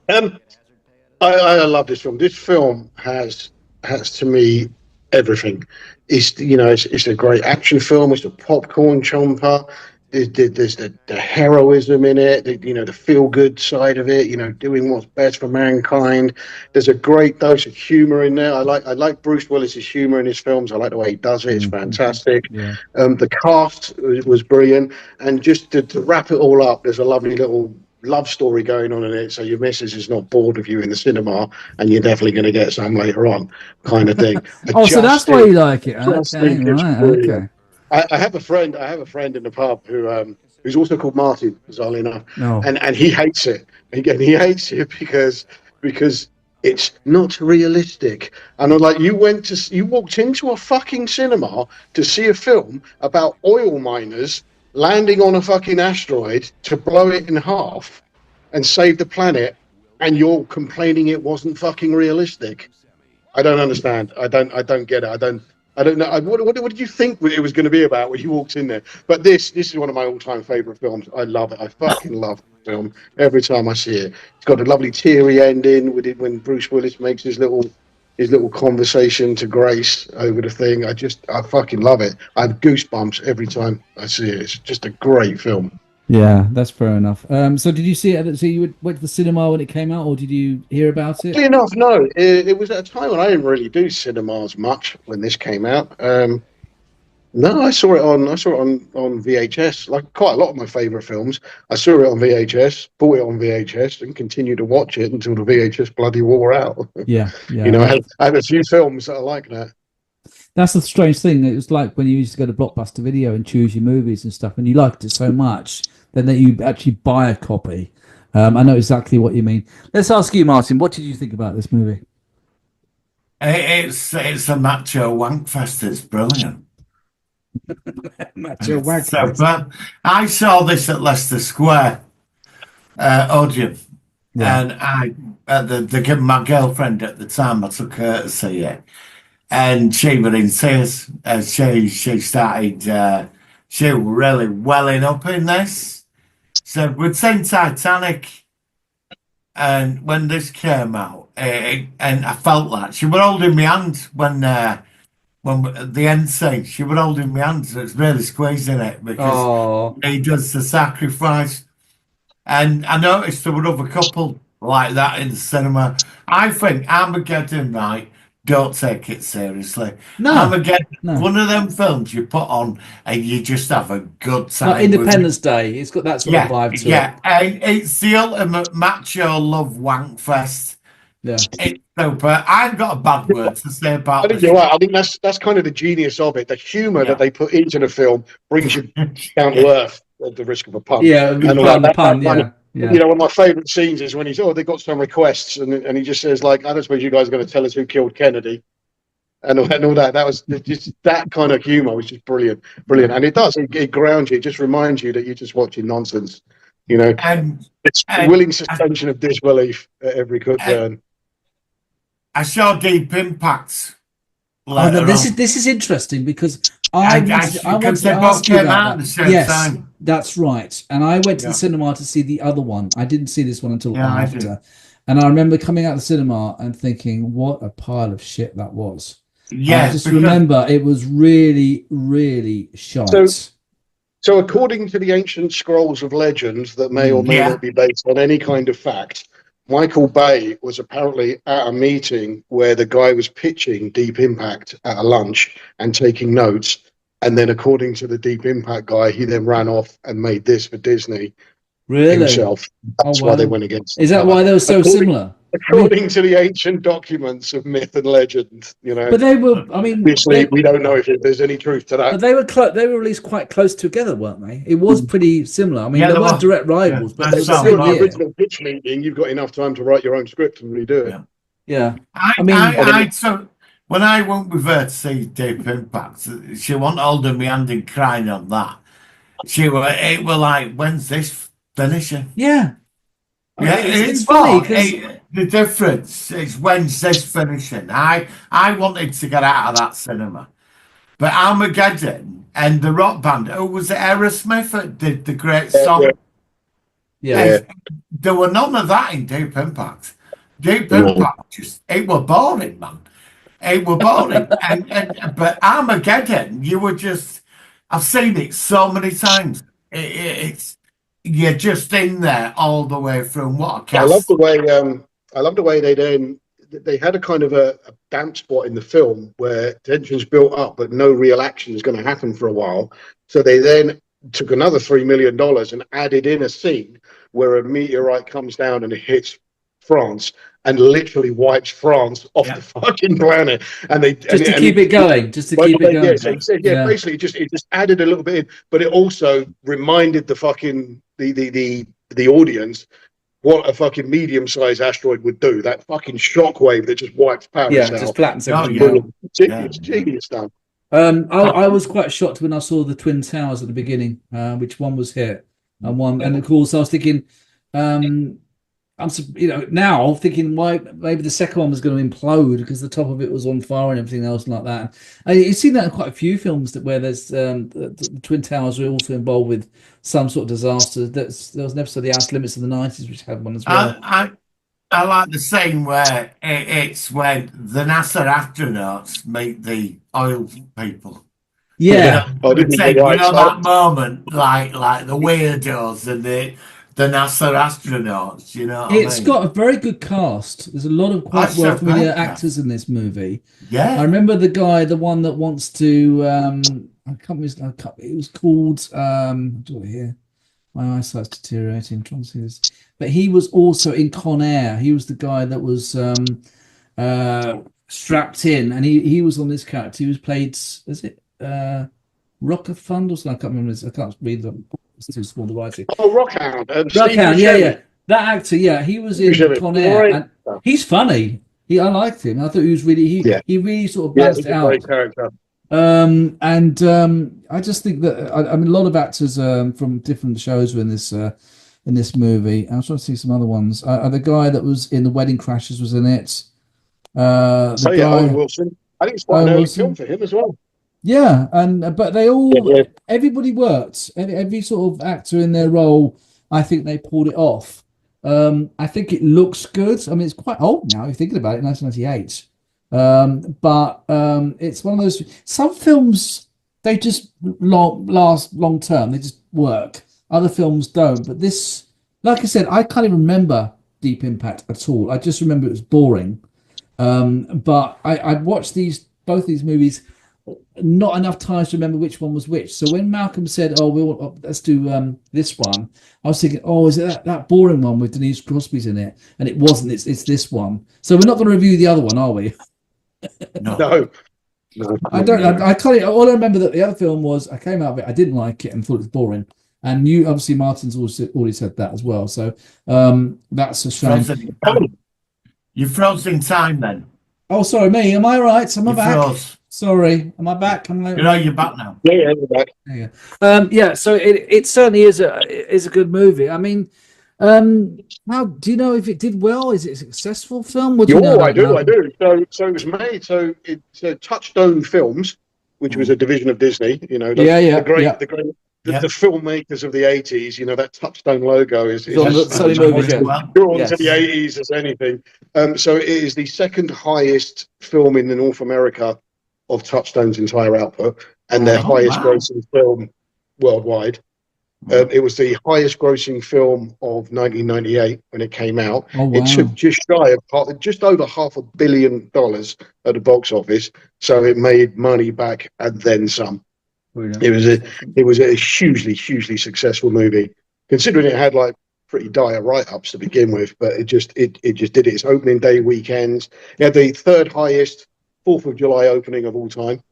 I love this film. This film has to me everything. It's a great action film. It's a popcorn chomper. There's the heroism in it. The feel good side of it. Doing what's best for mankind. There's a great dose of humor in there. I like Bruce Willis's humor in his films. I like the way he does it. It's fantastic. Yeah. The cast was brilliant, and just to wrap it all up, there's a lovely little love story going on in it, so your missus is not bored of you in the cinema, and you're definitely going to get some later on, kind of thing. So that's why you like it. Okay. I have a friend in the pub who's also called Martin, bizarrely enough, and he hates it. Again, he hates it because it's not realistic. And I'm like, you walked into a fucking cinema to see a film about oil miners landing on a fucking asteroid to blow it in half and save the planet, and you're complaining it wasn't fucking realistic. I don't understand. I don't get it. I don't know. What did you think it was going to be about when you walked in there? But this is one of my all-time favorite films. I love it. I fucking love the film every time I see it. It's got a lovely teary ending with it when Bruce Willis makes his little conversation to Grace over the thing. I fucking love it. I have goosebumps every time I see it. It's just a great film. Yeah, that's fair enough. So did you see it? So you went to the cinema when it came out, or did you hear about it? Funny enough, no. It was at a time when I didn't really do cinemas much when this came out. No, I saw it on VHS. Like quite a lot of my favorite films, I saw it on VHS, bought it on VHS, and continued to watch it until the VHS bloody wore out. Yeah, You know, I have a few films that are like that. That's the strange thing. It was like when you used to go to Blockbuster Video and choose your movies and stuff, and you liked it so much, then that you actually buy a copy. I know exactly what you mean. Let's ask you, Martin. What did you think about this movie? It's a macho wank fest. It's brilliant. Macho wank So, fest. but I saw this at Leicester Square Odeon, Yeah. and my girlfriend at the time, I took her to see it, and she was in tears. She started. She was really welling up in this. So we'd seen Titanic, and when this came out, and I felt like she was holding my hand when at the end scene, she was holding my hand. So it's really squeezing it because Oh, he does the sacrifice. And I noticed there were other couple like that in the cinema. I think Armageddon, right? Don't take it seriously. no, Armageddon, no. one of them films you put on and you just have a good time. Like Independence Day. It's got that sort of vibe to it. And it's the ultimate macho love wank fest. Yeah. It's super. I ain't got a bad word to say about I think this. you're right. I think that's kind of the genius of it. The humour Yeah. that they put into the film brings you down to earth at the risk of a pun. Yeah, And all pun, that pun, kind of- yeah. You know, one of my favourite scenes is when they got some requests, and he just says like, "I don't suppose you guys are going to tell us who killed Kennedy," and all that. That was just that kind of humour, which is brilliant, and it grounds you. It just reminds you that you're just watching nonsense. You know, And it's willing suspension of disbelief at every good turn. I saw Deep Impact. Oh, no, later on. this is interesting because I wanted to because they both ask you came out about at the that. same Yes, time. that's right. And I went to Yeah. the cinema to see the other one. I didn't see this one until Yeah, I after. did. And I remember coming out of the cinema and thinking, what a pile of shit that was. Yeah, I just because- remember it was really, really shite. So, according to the ancient scrolls of legends that may or may Yeah. not be based on any kind of fact, Michael Bay was apparently at a meeting where the guy was pitching Deep Impact at a lunch and taking notes. And then, according to the Deep Impact guy, he then ran off and made this for Disney Really? himself. That's Oh, why they wow. went against. Is that why they were so similar? According to the ancient documents of myth and legend, you know. But they were, I mean, Obviously, we don't know if there's any truth to but that. they were released quite close together, weren't they? It was pretty similar. I mean, Yeah, they they weren't were. direct rivals, Yeah, but that's they were so the same much. The year. original pitch meeting, you've got enough time to write your own script and redo it. Yeah. Yeah. I mean- so when I went with her to see Deep Impact, she wasn't holding me hand and crying on that. It were like, when's this finishing? Yeah. Yeah, it's funny because the difference is when's this finishing. I wanted to get out of that cinema, but Armageddon and the rock band, was it Aerosmith that did the great song? yeah. There were none of that in Deep Impact. Deep No. Impact it were boring, man. It were boring. But Armageddon, I've seen it so many times. It's you're just in there all the way through. What a cast! I love the way they had a kind of a damp spot in the film where tensions built up, but no real action is going to happen for a while. So they then took another $3 million and added in a scene where a meteorite comes down and it hits France and literally wipes France off the fucking planet. And they Just to keep it going. Yeah, basically it just added a little bit in, but it also reminded the fucking the audience what a fucking medium-sized asteroid would do. That fucking shockwave that just wipes Paris Yeah, out. just flattens Oh, everything. yeah. Genius stuff. I was quite shocked when I saw the Twin Towers at the beginning, which one was hit and of course I was thinking, now thinking why maybe the second one was going to implode because the top of it was on fire and everything else like that. And you've seen that in quite a few films where there's the Twin Towers are also involved with some sort of disaster. There was an episode of The Outer Limits of the 90s which had one as well. I like the scene where it's when the NASA astronauts meet the oil people. Yeah. That moment, like the weirdos and the NASA astronauts. You know, It's got a very good cast. There's a lot of quite That's well-familiar so great, actors in this movie. yeah. I remember the one that wants to I can't, it was called do I hear? My eyesight's deteriorating. I'm trying to see this. But he was also in Con Air. He was the guy that was strapped in, and he was on this character. He was played, is it Rocker Fund or something? I can't remember. I can't read them. It's too small to write it. Oh, Rockhound. Rockhound, yeah. That actor, yeah, he was in Con Air, and he's funny. I liked him. I thought he was really he really sort of balanced it out. Great character. I just think that I mean a lot of actors from different shows were in this movie. I was trying to see some other ones. The guy that was in The Wedding Crashers was in it. Owen Wilson. I think it's quite an early film for him as well. Yeah, but they all everybody worked. Every sort of actor in their role, I think they pulled it off. I think it looks good. I mean, it's quite old now. If you're thinking about it, 1998. But it's one of those. Some films they just last long term. They just work. Other films don't. But this, like I said, I can't even remember Deep Impact at all. I just remember it was boring. But I watched both these movies not enough times to remember which one was which. So when Malcolm said, let's do this one, I was thinking, is it that boring one with Denise Crosby's in it? And it wasn't. It's this one. So we're not going to review the other one, are we? No. I don't. I can't. All I remember that the other film was I came out of it. I didn't like it and thought it was boring. And you obviously Martin's already said that as well. So that's a shame. You froze in time then. Oh, sorry, me. Am I right? Am I back? Froze. Sorry, am I back? You're back now. Yeah, you're back. Yeah. So it certainly is a good movie. I mean, how do you know if it did well? Is it a successful film? What do you know I do. So it was made. So it's Touchstone Films, which was a division of Disney. You know, the filmmakers of the 80s. You know, that Touchstone logo is drawn to the 80s as anything. So it is the second highest film in the North America of Touchstone's entire output, and their highest grossing film worldwide. It was the highest grossing film of 1998 when it came out. It took just over $500 million at the box office, so it made money back and then some. It was a hugely successful movie, considering it had like pretty dire write-ups to begin with, but it just did its opening day weekends. It had the third highest 4th of July opening of all time.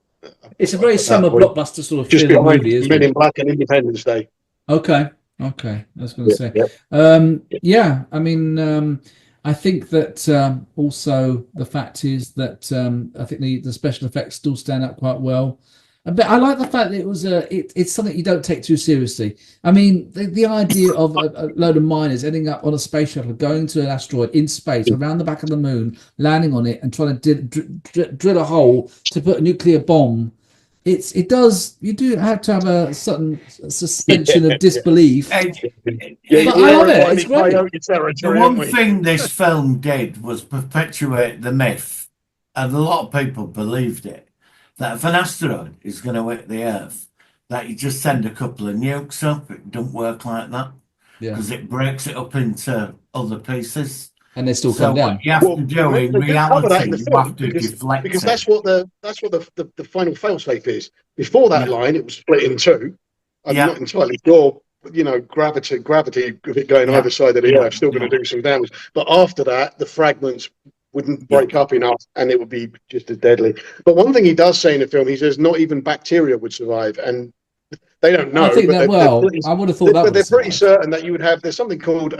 It's a very summer blockbuster sort of just film behind movie, isn't Men it? in Black and Independence Day. Okay. I was going to say. I mean, I think that also the fact is that I think the special effects still stand out quite well. But I like the fact that it was it's something you don't take too seriously. I mean, the idea of a load of miners ending up on a space shuttle, going to an asteroid in space, around the back of the moon, landing on it, and trying to drill a hole to put a nuclear bomb. You do have to have a certain suspension of disbelief. But I love it. It's great. The one thing this film did was perpetuate the myth, and a lot of people believed it, that if an asteroid is going to hit the Earth, that you just send a couple of nukes up. It don't work like that because it breaks it up into other pieces. And they still come down. What you have to do in reality, you have to deflect because that's what the final failsafe is. Before that line, it was split in two. I'm not entirely sure. You know, gravity of it going either side of the Earth still going to do some damage. But after that, the fragments wouldn't break up enough, and it would be just as deadly. But one thing he does say in the film, he says not even bacteria would survive, and they don't know. I think I would have thought that. But they're pretty certain that you would have. There's something called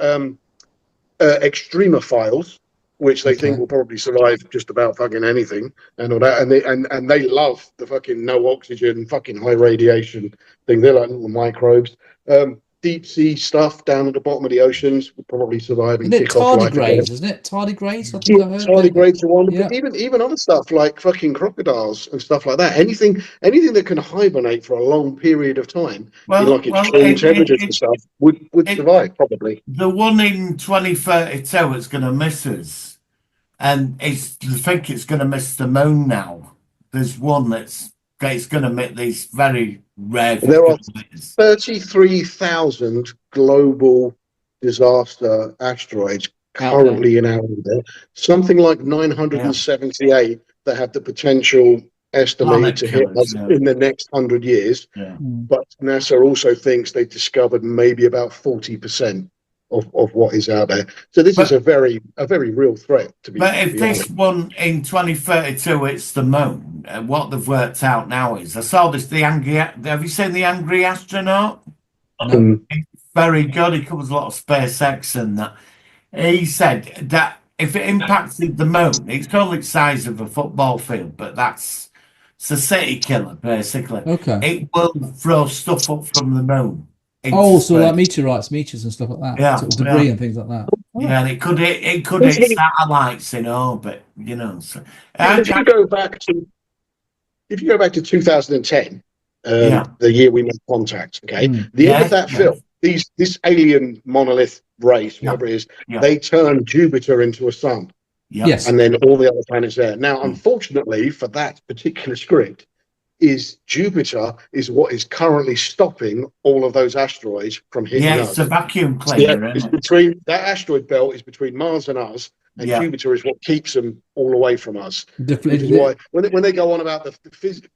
extremophiles, which they think will probably survive just about fucking anything and all that, and they love the fucking no oxygen, fucking high radiation thing. They're like little microbes. Deep sea stuff down at the bottom of the oceans would probably survive. And isn't it tardigrades? Isn't it tardigrades? Tardigrades are one, but even other stuff like fucking crocodiles and stuff like that. Anything that can hibernate for a long period of time, like extreme temperatures and stuff, would survive probably. The one in 2032 is going to miss us, and I think it's going to miss the moon now. There's one it's going to make these very rare. There are 33,000 global disaster asteroids currently in our orbit. Something like 978 that have the potential estimated to hit killers, us in the next 100 years. Yeah. But NASA also thinks they discovered maybe about 40% of what is out there. So this is a very real threat, to be But if be this honest. one in 2032 it's the moon, what they've worked out now is, I saw this, have you seen The Angry Astronaut? No. It's very good. He covers a lot of SpaceX and that. He said that if it impacted the moon, it's only the size of a football field, but it's a city killer, basically. Okay. It will throw stuff up from the moon. Oh, so like meteors and stuff like that. Yeah, Sort of debris and things like that. Yeah, and it could hit satellites in orbit, you know. So, If you go back to 2010, Yeah. the year we made contact, okay, the end of that film, this alien monolith race, whatever it is, they turned Jupiter into a sun. Yes. And then all the other planets there. Now, unfortunately, for that particular script, is Jupiter is what is currently stopping all of those asteroids from hitting us. Yeah, it's a vacuum cleaner, It's isn't it? between that asteroid belt is between Mars and us, and Jupiter is what keeps them all away from us. Which is why when they go on about the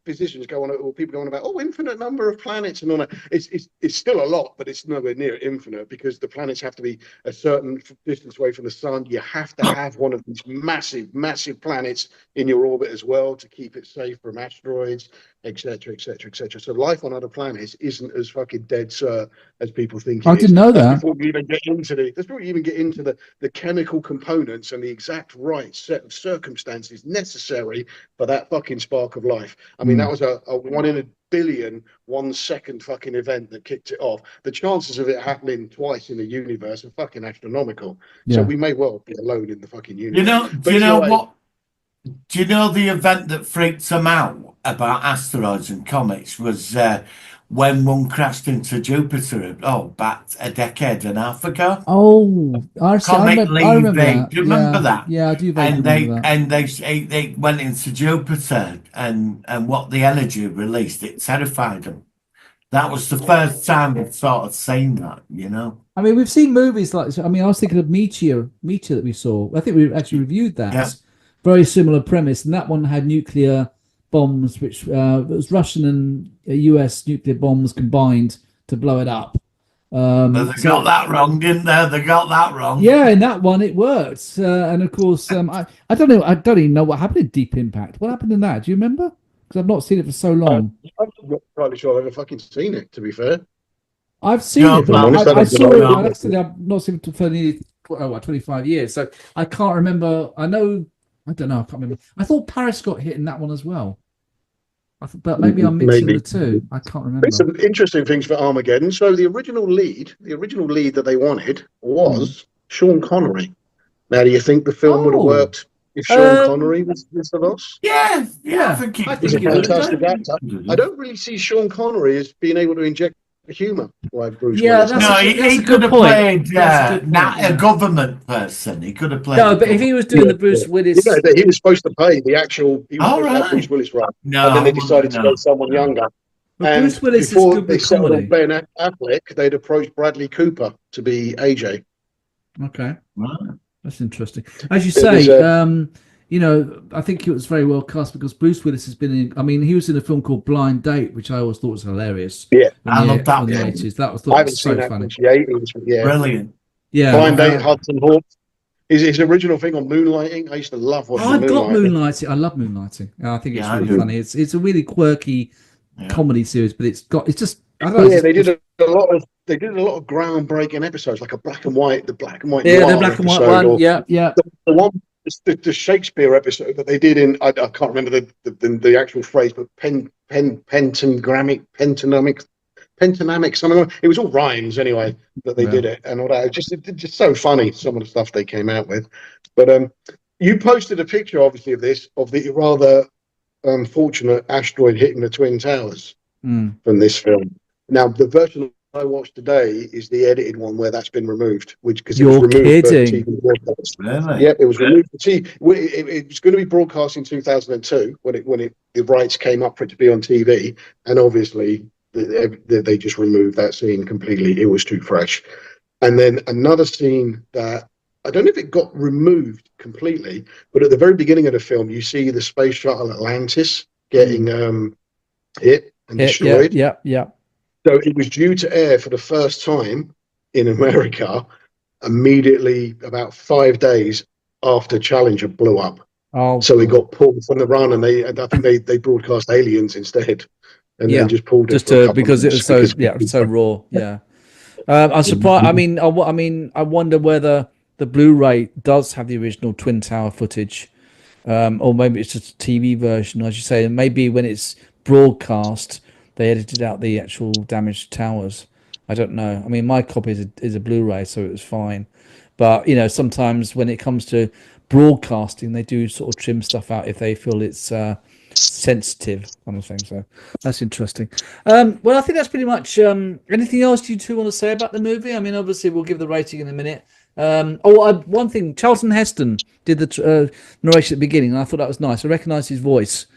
physicians go on, or people go on about infinite number of planets and all that, it's still a lot, but it's nowhere near infinite because the planets have to be a certain distance away from the sun. You have to have one of these massive planets in your orbit as well to keep it safe from asteroids, etc., etc., etc. So life on other planets isn't as fucking dead cert as people think. I didn't know that. Before we even get into the chemical components and the exact right set of circumstances necessary for that fucking spark of life. I mean, that was a 1 in a billion 1 second fucking event that kicked it off. The chances of it happening twice in the universe are fucking astronomical. So we may well be alone in the fucking universe. Do you know the event that freaked them out about asteroids and comets was when one crashed into Jupiter about a decade and a half ago? Oh, I remember that. Do you remember that? Yeah, I do remember that. And they went into Jupiter and what the energy released, it terrified them. That was the first time we've sort of seen that, you know. I mean, we've seen movies like. I mean, I was thinking of Meteor that we saw. I think we actually reviewed that. Yeah. Very similar premise, and that one had nuclear bombs, which it was Russian and US nuclear bombs combined to blow it up. But they got that wrong, didn't they? They got that wrong. Yeah, in that one it worked, and of course, I don't know. I don't even know what happened in Deep Impact. What happened in that? Do you remember? Because I've not seen it for so long. I'm not entirely sure I've ever fucking seen it, to be fair. I've seen it, but I saw it. I've not seen it for nearly 25 years, so I can't remember. I don't know. I can't remember. I thought Paris got hit in that one as well. But maybe I'm mixing the two. I can't remember. There's some interesting things for Armageddon. So the original lead that they wanted was Sean Connery. Now, do you think the film would have worked if Sean Connery was the boss? Yeah. I think He's a fantastic actor. I don't really see Sean Connery as being able to inject humor like Bruce Willis. He could have played a government person. He could have played. No, but if he was doing the Bruce Willis, he was supposed to play the actual. He was supposed to have Bruce Willis right, and then they decided to go someone younger. But Bruce Willis before is good they with settled on comedy. Ben Affleck, they'd approached Bradley Cooper to be AJ. Okay, Right. that's interesting. As you say, I think it was very well cast because Bruce Willis has been in. I mean, he was in a film called Blind Date, which I always thought was hilarious. Yeah, I love that in the film. 80s. That was I haven't so seen that funny. since the 80s. Yeah, Brilliant. Yeah, Blind Date, Hudson Hawks. His original thing on Moonlighting, I used to love watching I've got Moonlighting. Moonlighting. I love Moonlighting. I think it's Yeah, I really do. funny. It's a really quirky comedy series, but it's just. I don't know, Yeah, they did a lot of groundbreaking episodes, like the black and white the black and white episode, one. Yeah. The one, the Shakespeare episode that they did in, I can't remember the actual phrase, but pentanamic, something. It was all rhymes anyway that they did it and all that. It's just so funny, some of the stuff they came out with. But you posted a picture, obviously, of the rather unfortunate asteroid hitting the Twin Towers from this film. Now, the version I watched today is the edited one where that's been removed, because it was removed for TV broadcast. Really? Yep, it was removed for TV. It was going to be broadcast in 2002 when the rights came up for it to be on TV, and obviously they just removed that scene completely. It was too fresh. And then another scene that I don't know if it got removed completely, but at the very beginning of the film, you see the space shuttle Atlantis getting hit and destroyed. Yeah. So it was due to air for the first time in America immediately about 5 days after Challenger blew up. Oh, so it got pulled from the run, and I think they broadcast Aliens instead, and then just pulled it just for a couple because of it was so raw. Yeah, I'm surprised. I wonder whether the Blu-ray does have the original Twin Tower footage, or maybe it's just a TV version, as you say. And maybe when it's broadcast, they edited out the actual damaged towers. I don't know. I mean, my copy is a Blu-ray, so it was fine. But sometimes when it comes to broadcasting, they do sort of trim stuff out if they feel it's sensitive kind of thing. So that's interesting. Well, I think that's pretty much. Anything else you two want to say about the movie? I mean, obviously we'll give the rating in a minute. One thing, Charlton Heston did the narration at the beginning, and I thought that was nice. I recognised his voice,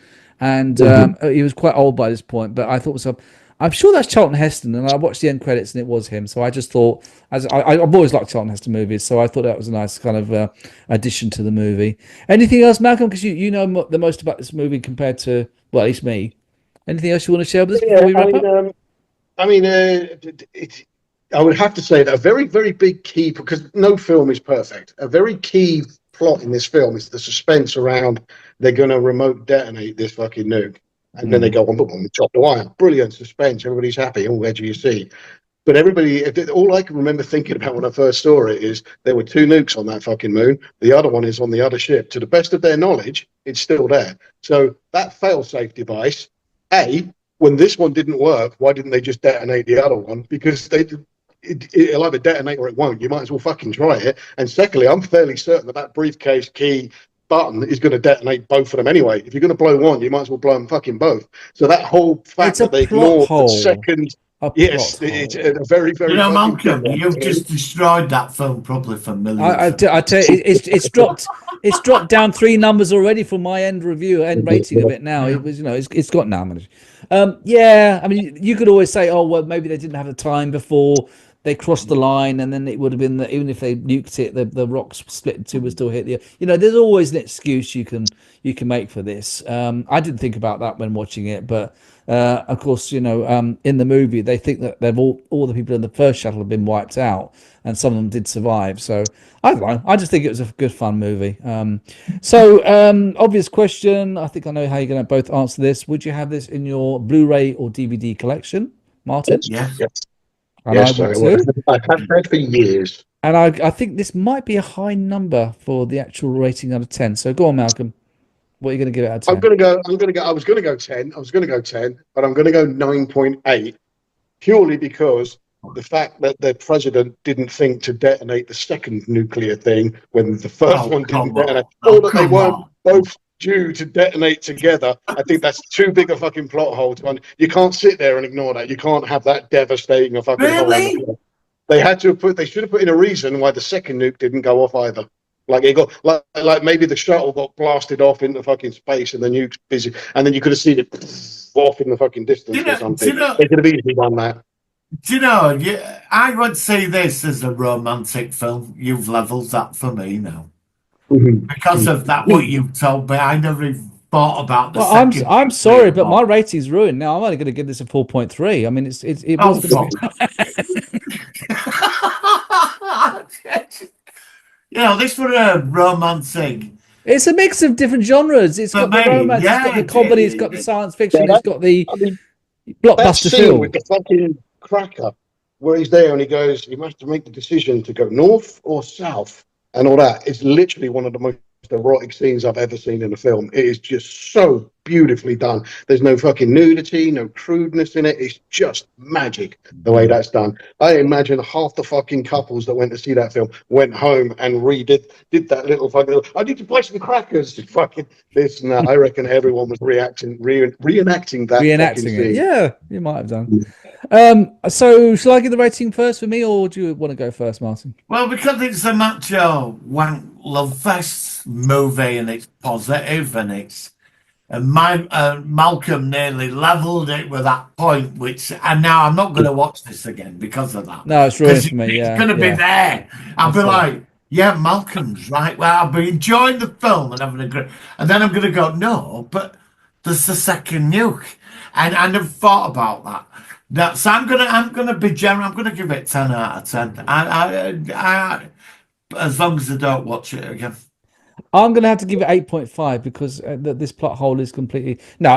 and he was quite old by this point, but I thought to myself, I'm sure that's Charlton Heston, and I watched the end credits and it was him. So I just thought, I've always liked Charlton Heston movies, so I thought that was a nice kind of addition to the movie. Anything else, Malcolm? Because you know the most about this movie compared to, well, at least me. Anything else you want to share with us before we wrap up? I would have to say that a very, very big key, because no film is perfect, a very key plot in this film is the suspense around they're going to remote detonate this fucking nuke. And then they go on, boom, chop the wire. Brilliant suspense. Everybody's happy. Oh, edge of your seat. But all I can remember thinking about when I first saw it is there were 2 nukes on that fucking moon. The other one is on the other ship. To the best of their knowledge, it's still there. So that fail-safe device, when this one didn't work, why didn't they just detonate the other one? Because it'll either detonate or it won't. You might as well fucking try it. And secondly, I'm fairly certain that briefcase key button is going to detonate both of them anyway. If you're going to blow one, you might as well blow them fucking both. So that whole fact that they ignored the second, it's a very, very. Malcolm, you've just destroyed that film probably for millions. I tell you, it's dropped down 3 numbers already from my end rating of it now. It was, it's got now. Yeah, I mean, you could always say, oh well, maybe they didn't have the time before they crossed the line, and then it would have been that even if they nuked it, the rocks split in 2 would still hit the. There's always an excuse you can make for this. I didn't think about that when watching it, but of course, in the movie they think that they've all the people in the first shuttle have been wiped out, and some of them did survive. So I don't know. I just think it was a good fun movie. Obvious question. I think I know how you're going to both answer this. Would you have this in your Blu-ray or DVD collection, Martin? Yes. Yes, I've had for years. And I think this might be a high number for the actual rating out of 10. So go on, Malcolm. What are you going to give it out of 10? I'm going to go. I was going to go 10. But I'm going to go 9.8, purely because the fact that the president didn't think to detonate the second nuclear thing when the first one didn't detonate, or that they weren't both due to detonate together. I think that's too big a fucking plot hole. You can't sit there and ignore that. You can't have that devastating a fucking hole. They should have put in a reason why the second nuke didn't go off either. Like it got like maybe the shuttle got blasted off into fucking space and the nuke's busy, and then you could have seen it off in the fucking distance or something. They could have easily done that. Do you know? I would see this as a romantic film. You've leveled that for me now. Because of that, what you've told me, I never even thought about the second. I'm sorry, but my rating's ruined now. I'm only going to give this a 4.3. I mean, it was. This was a romantic. It's a mix of different genres. It's got the romance, it's got the comedy, it's got the science fiction, it's got the blockbuster film with the fucking cracker, where he's there and he must make the decision to go north or south. And all that is literally one of the most erotic scenes I've ever seen in a film. It is just so beautifully done. There's no fucking nudity, no crudeness in it. It's just magic the way that's done. I imagine half the fucking couples that went to see that film went home and did that little fucking. I need to play some crackers. Fucking this and that. I reckon everyone was reenacting that. Reenacting it. Scene. Yeah, you might have done. So shall I give the rating first for me, or do you want to go first, Martin? Well, because it's a macho wank love fest movie and it's positive and Malcolm nearly leveled it with that point, and now I'm not going to watch this again because of that. No, it's ruined for me. It's going to be there. I'll be like, yeah, Malcolm's right. Well, I'll be enjoying the film and having a great, and then I'm going to go, no, but there's the second nuke, and I've thought about that. So I'm gonna be general. I'm gonna give it 10 out of 10. As long as I don't watch it again. I'm going to have to give it 8.5 because this plot hole is completely. No,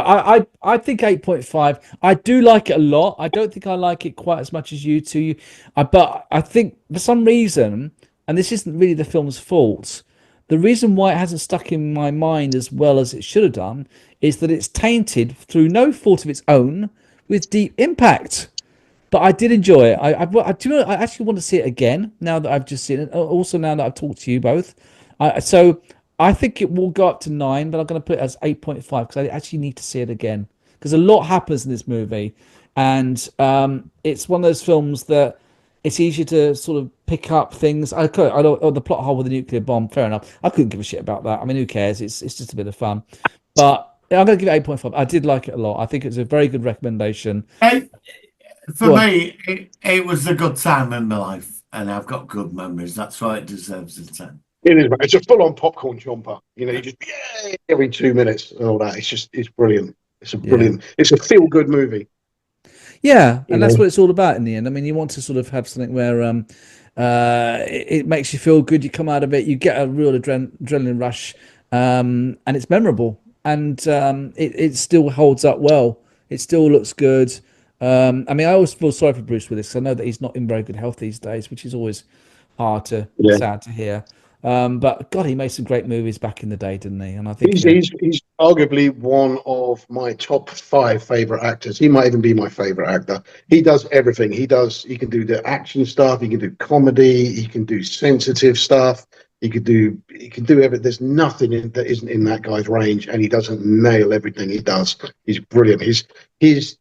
I think 8.5. I do like it a lot. I don't think I like it quite as much as you two. But I think for some reason, and this isn't really the film's fault, the reason why it hasn't stuck in my mind as well as it should have done is that it's tainted through no fault of its own with Deep Impact. But I did enjoy it. I actually want to see it again now that I've just seen it. Also, now that I've talked to you both. So I think it will go up to 9, but I'm going to put it as 8.5 because I actually need to see it again because a lot happens in this movie, and it's one of those films that it's easier to sort of pick up things. I don't, the plot hole with the nuclear bomb. Fair enough. I couldn't give a shit about that. I mean, who cares? It's just a bit of fun. But I'm going to give it 8.5. I did like it a lot. I think it's a very good recommendation. For me, it was a good time in my life, and I've got good memories. That's why it deserves a 10. It is. It's a full-on popcorn chomper. You know, you just every 2 minutes and all that. It's brilliant. It's a brilliant. It's a feel-good movie. Yeah, and that's what it's all about in the end. I mean, you want to sort of have something where it makes you feel good. You come out of it, you get a real adrenaline rush, and it's memorable, and it still holds up well. It still looks good. I mean, I always feel sorry for Bruce Willis because I know that he's not in very good health these days, which is always sad to hear. But God, he made some great movies back in the day, didn't he? And I think he's arguably one of my top 5 favorite actors. He might even be my favorite actor. He does everything. He can do the action stuff. He can do comedy. He can do sensitive stuff. He can do everything. There's nothing that isn't in that guy's range, and he doesn't nail everything he does. He's brilliant. His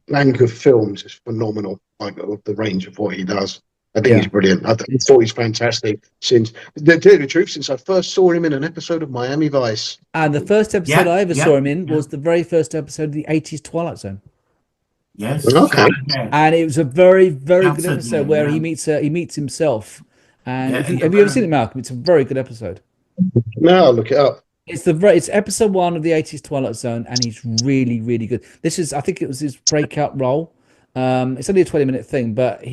bank of films is phenomenal. Like the range of what he does. I think he's brilliant. I thought he's fantastic. Since to tell you the truth, since I first saw him in an episode of Miami Vice, and the first episode I ever saw him in was the very first episode of the '80s Twilight Zone. Yes. Okay. And it was a very, very good episode where he meets himself. And have you ever seen it, Malcolm? It's a very good episode. No, I'll look it up. It's episode 1 of the '80s Twilight Zone, and he's really, really good. I think it was his breakout role. It's only a 20-minute thing, but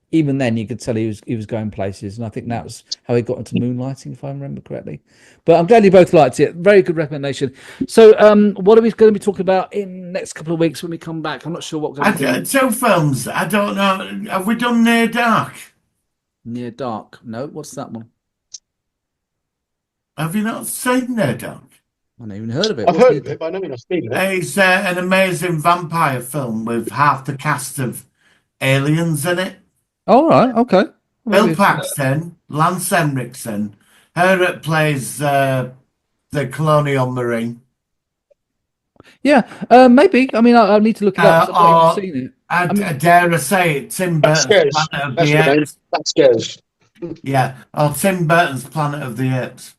even then you could tell he was going places, and I think that was how he got into moonlighting, if I remember correctly. But I'm glad you both liked it. Very good recommendation. So what are we going to be talking about in the next couple of weeks when we come back? I'm not sure what we're going to do. 2 films. I don't know. Have we done Near Dark? Near Dark. No, what's that one? Have you not seen Near Dark? I've not even heard of it. I've heard of it, but I know you've not seen it. It's an amazing vampire film with half the cast of Aliens in it. All right, okay. Bill Paxton, Lance Henriksen, her that plays the Colonial Marine. Yeah, maybe. I mean, I need to look it up. I've not even seen it. I dare I say it, Tim Burton's Planet of the Apes. That scares. Yeah, Tim Burton's Planet of the Apes.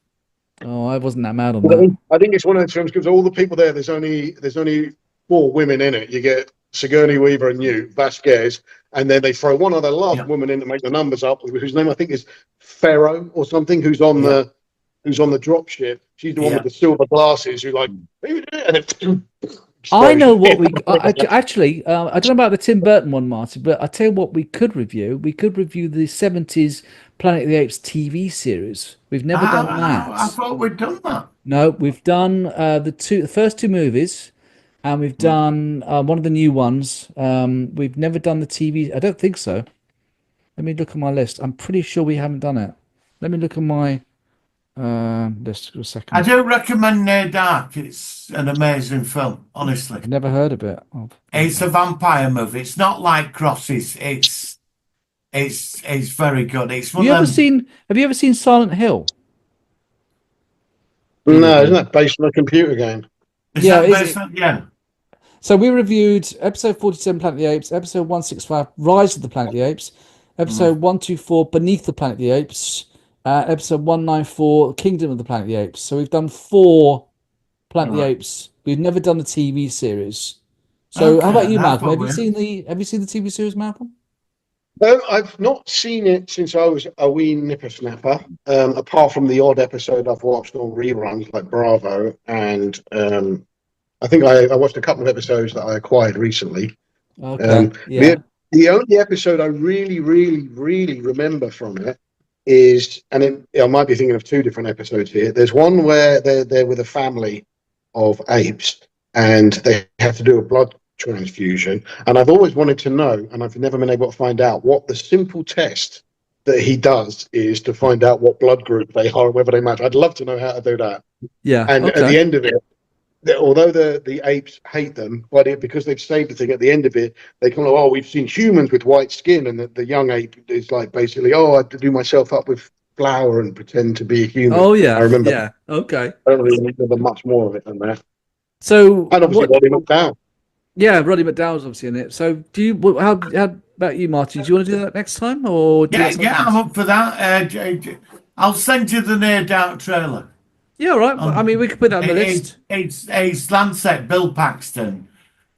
Oh, I wasn't that mad on that. I think it's one of those films because all the people there. There's only 4 women in it. You get Sigourney Weaver and Newt Vasquez, and then they throw one other last woman in to make the numbers up, whose name I think is Pharaoh or something, who's on the drop ship. She's the one with the silver glasses who like. I know what we actually. I don't know about the Tim Burton one, Martin, but I tell you what we could review. We could review the '70s Planet of the Apes TV series. We've never done that. I thought we'd done that. No, we've done the first 2 movies. And we've done one of the new ones. We've never done the TV. I don't think so. Let me look at my list. I'm pretty sure we haven't done it. Let me look at my list for a second. I do recommend Near Dark. It's an amazing film, honestly. I've never heard of it. It's a vampire movie. It's not like Crosses. It's very good. It's one Have you ever seen Silent Hill? No, isn't that based on a computer game? Yeah. So we reviewed episode 47, Planet of the Apes, episode 165, Rise of the Planet of the Apes, episode 124, Beneath the Planet of the Apes, episode 194, Kingdom of the Planet of the Apes. So we've done 4 Planet of the Apes. We've never done the TV series. So how about you, Malcolm? Have you seen the TV series, Malcolm? I've not seen it since I was a wee nippersnapper. Apart from the odd episode I've watched on reruns like Bravo and I think I watched a couple of episodes that I acquired recently. Okay. Yeah. The only episode I really, really, really remember from it is, and I might be thinking of two different episodes here. There's one where they're with a family of apes and they have to do a blood transfusion. And I've always wanted to know, and I've never been able to find out, what the simple test that he does is to find out what blood group they are and whether they match. I'd love to know how to do that. Yeah. And okay. at the end of it, although the apes hate them, but because they've saved the thing, at the end of it, they come, oh, we've seen humans with white skin, and the young ape is like basically, oh, I have to do myself up with flour and pretend to be a human. Oh yeah, I remember. Yeah. Okay. I don't really remember much more of it than that. So And obviously, Roddy McDowell. Yeah, Roddy McDowell's obviously in it. So do you? How about you, Martin? Do you want to do that next time, or do I'm up for that. I'll send you the No Doubt trailer. Yeah, all right. I mean, we could put that on the list. It's Lancet, Bill Paxton,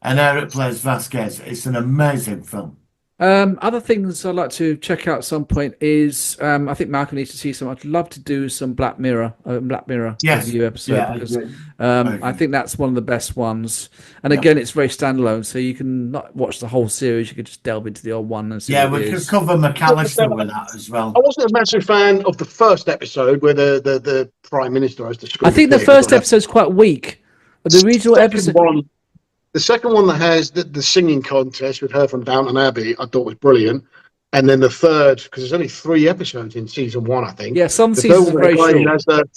and Eric plays Vasquez. It's an amazing film. Other things I'd like to check out at some point is I think Malcolm needs to see some. I'd love to do some Black Mirror review episode because I think that's one of the best ones. And again, it's very standalone, so you can not watch the whole series. You could just delve into the old one and see. Yeah, we could cover McAllister with that as well. I wasn't a massive fan of the first episode where the Prime Minister has the screen. I think the first episode's quite weak. The regional episode. The second one that has the singing contest with her from Downton Abbey, I thought was brilliant. And then the third, because there's only 3 episodes in season 1, I think. Yeah, some seasons are very short.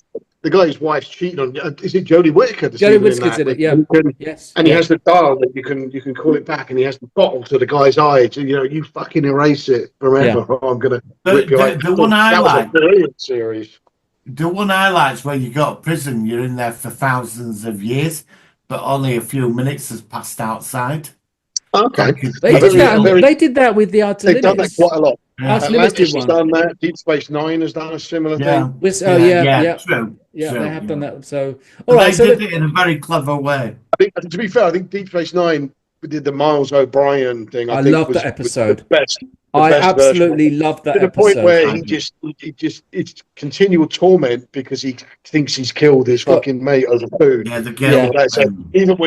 The guy whose wife's cheating on. Is it Jodie Whittaker? Jodie Whittaker's in it. Yeah. Yes. And he has the dial that you can call it back, and he has the bottle to the guy's eye. So, you fucking erase it forever. Or I'm gonna rip your eye. The one I like. That was a brilliant series. The one I like is where you go to prison. You're in there for thousands of years, but only a few minutes has passed outside. Okay. They did that with the Outer Limits. They've done that quite a lot. Outer Limits did one. Done that. Deep Space Nine has done a similar thing. True. Yeah, they have done that. So, they did it in a very clever way. I think, to be fair, I think Deep Space Nine did the Miles O'Brien thing. I love that episode. The best. I absolutely love that episode. To the point where it's continual torment because he thinks he's killed his fucking mate over food. Yeah, the girl. Yeah. So even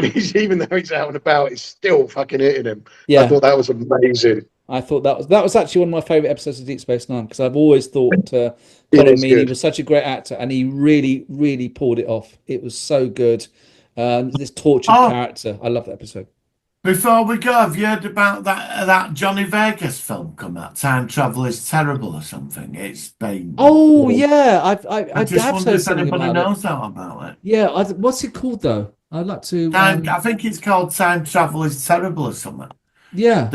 though he's out and about, it's still fucking hitting him. Yeah. I thought that was amazing. I thought that was actually one of my favourite episodes of Deep Space Nine because I've always thought Colin Meaney was such a great actor and he really, really pulled it off. It was so good. This tortured character. I love that episode. Before we go, have you heard about that Johnny Vegas film come out? Time Travel is Terrible or something. It's been. Oh yeah, I just have wonder said if something anybody about knows that about it. Yeah, what's it called though? I'd like to. I think it's called Time Travel is Terrible or something. Yeah,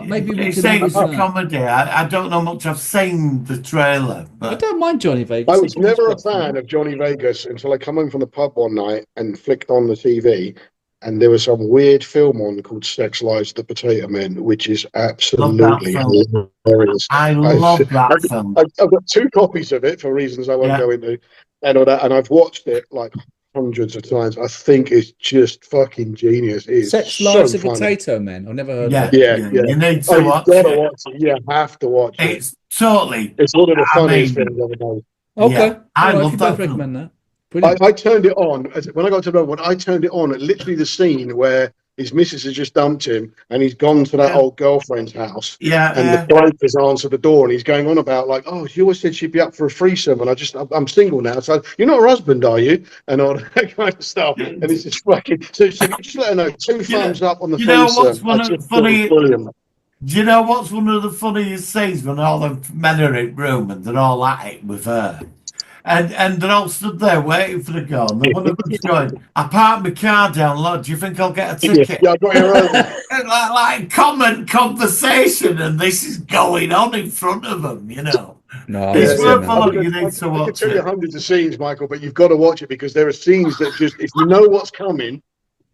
maybe we it's can. It's a comedy. I don't know much. I've seen the trailer, but I don't mind Johnny Vegas. I was never a fan of Johnny Vegas until I come home from the pub one night and flicked on the TV. And there was some weird film on called Sex Lives of the Potato Men, which is absolutely hilarious. I love that film. I've got 2 copies of it for reasons I won't go into, and all that. And I've watched it like hundreds of times. I think it's just fucking genius. It's Sex Lives of Potato Men. I've never heard of it. Yeah. You need to watch it. You have to watch it. It's totally. It's one of the funniest films I've ever made. Okay, I love that. Recommend that. I turned it on when I got to the one. I turned it on at literally the scene where his missus has just dumped him and he's gone to that old girlfriend's house. And the bloke has answered the door and he's going on about like, oh, she always said she'd be up for a threesome and I'm single now. So you're not her husband, are you? And all that kind of stuff. And it's just fucking. So just let her know. 2 thumbs up on the threesome. You know what's one of the funny? Do you know what's one of the funniest scenes when all the men are in room and they're all at it with her? And they're all stood there waiting for the girl. And one of them's going, I parked my car down low. Do you think I'll get a ticket? Yeah, I got your own. like common conversation, and this is going on in front of them, No, it's worth a look. You need to watch it. I can tell you hundreds of scenes, Michael, but you've got to watch it because there are scenes that just, if you know what's coming,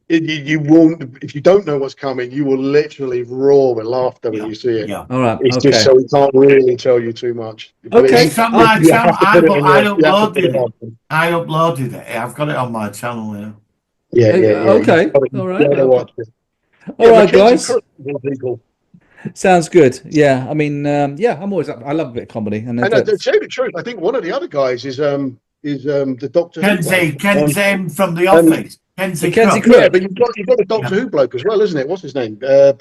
you won't. If you don't know what's coming, you will literally roar with laughter when you see it. Yeah. All right. It's just so we can't really tell you too much. Okay. It's on my channel. I uploaded it. I've got it on my channel now. Yeah. Okay. All right. All right, guys. Sounds good. Yeah. I mean, I'm always. I love a bit of comedy. And to tell you the truth, I think one of the other guys is the Doctor. Ken's from The Office. Kenzie Kenzie Crook. Crook. Yeah, but you've got the Doctor Who bloke as well, isn't it? What's his name? Oh,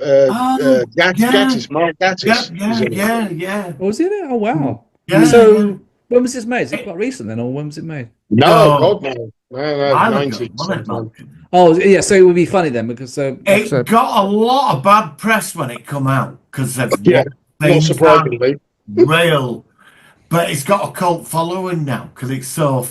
Gatiss, Mark yeah, Gatiss. yeah. Oh, was it? Oh, wow. Yeah, So, yeah. when was this made? Is it quite recent then, or when was it made? No, Oh, God, no, while ago, 90s. wasn't it, Malcolm? Oh, yeah. So it would be funny then, because like I It said, got a lot of bad press when it come out because of Yeah, what not things are surprisingly. real, but it's got a cult following now because it's so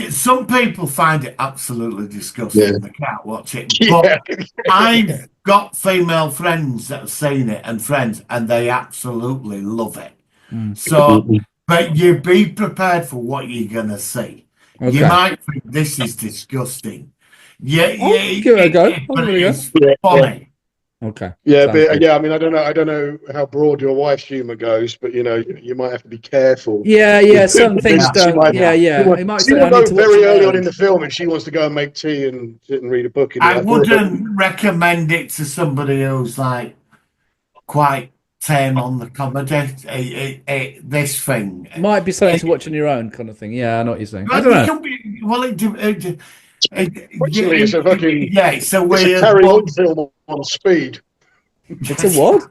some people find it absolutely disgusting. Yeah. They can't watch it, Yeah. but I've got female friends that have seen it and they absolutely love it. So, but you be prepared for what you're gonna see. You okay. might think this is disgusting. Yeah, I'll give it a go. I'll but give it a go. it's Yeah. funny. Okay. Yeah, Sounds but good. yeah, I mean, I don't know how broad your wife's humour goes, but you might have to be careful. Yeah. Some things Yeah. don't. Yeah. It might She say I will need go to watch very it early later. on in the film if she wants to go and make tea and sit and read a book. I wouldn't recommend it to somebody who's like quite tame on the comedy. This thing. Might be something to watch on your own, kind of thing. Yeah, I know what you're saying. I Well, don't it know. could be, well, Actually, it's a fucking yeah, it's a it's a weird carry-on film on speed. It's a what?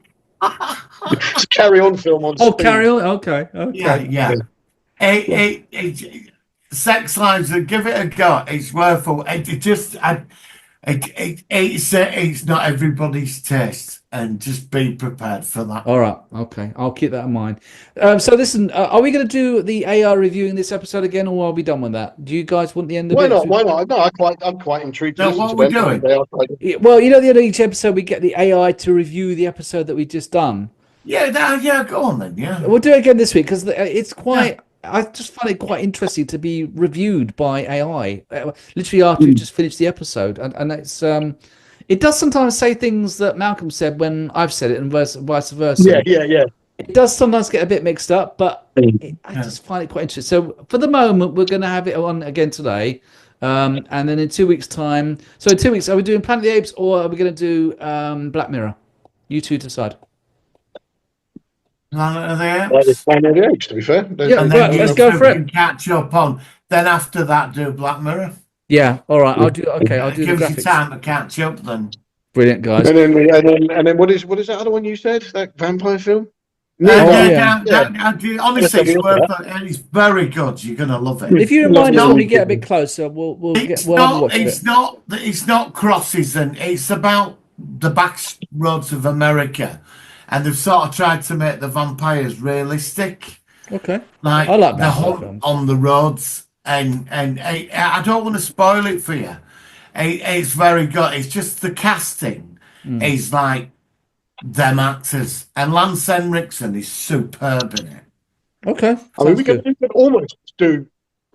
It's a carry-on film on Oh, speed. carry on. Okay. Yeah. Sex Lives, give it a go. It's worth it's not everybody's taste, and just be prepared for that. All right. Okay. I'll keep that in mind. So listen, are we going to do the AR reviewing this episode again, or are we done with that? Do you guys want the end of Why it? not? Why not? No, I'm quite intrigued to No, listen what to we're them. doing? They are quite- Yeah, well, you know, the end of each episode, we get the AI to review the episode that we just done. Yeah, go on then. Yeah, We'll do it again this week because it's quite. I just find it quite interesting to be reviewed by AI, literally after you've just finished the episode, and it's it does sometimes say things that Malcolm said when I've said it, and vice versa. Yeah. It does sometimes get a bit mixed up, but I just find it quite interesting. So for the moment, we're going to have it on again today, and then in 2 weeks' time. So in 2 weeks, are we doing Planet of the Apes or are we going to do Black Mirror? You two decide. Planet of the Apes. Like the Planet of the Apes, to be fair. Yeah, And right, then let's you go two for it. can catch up on. Then after that, do Black Mirror. Yeah, all right. I'll do. Okay, I'll do the Gives you graphics. time to catch up. Then. Brilliant, guys. And then what is that other one you said? That vampire film? Honestly, it's very good. You're gonna love it. If you remind us when we get a bit closer, we'll have a watch of it. It's not crosses, and it's about the back roads of America, and they've sort of tried to make the vampires realistic, Okay. like I like the vampire hunt films. on the roads. And I don't want to spoil it for you. It's very good. It's just the casting is like them actors, and Lance Henriksen is superb in it. Okay. I mean, Sounds good. we could almost do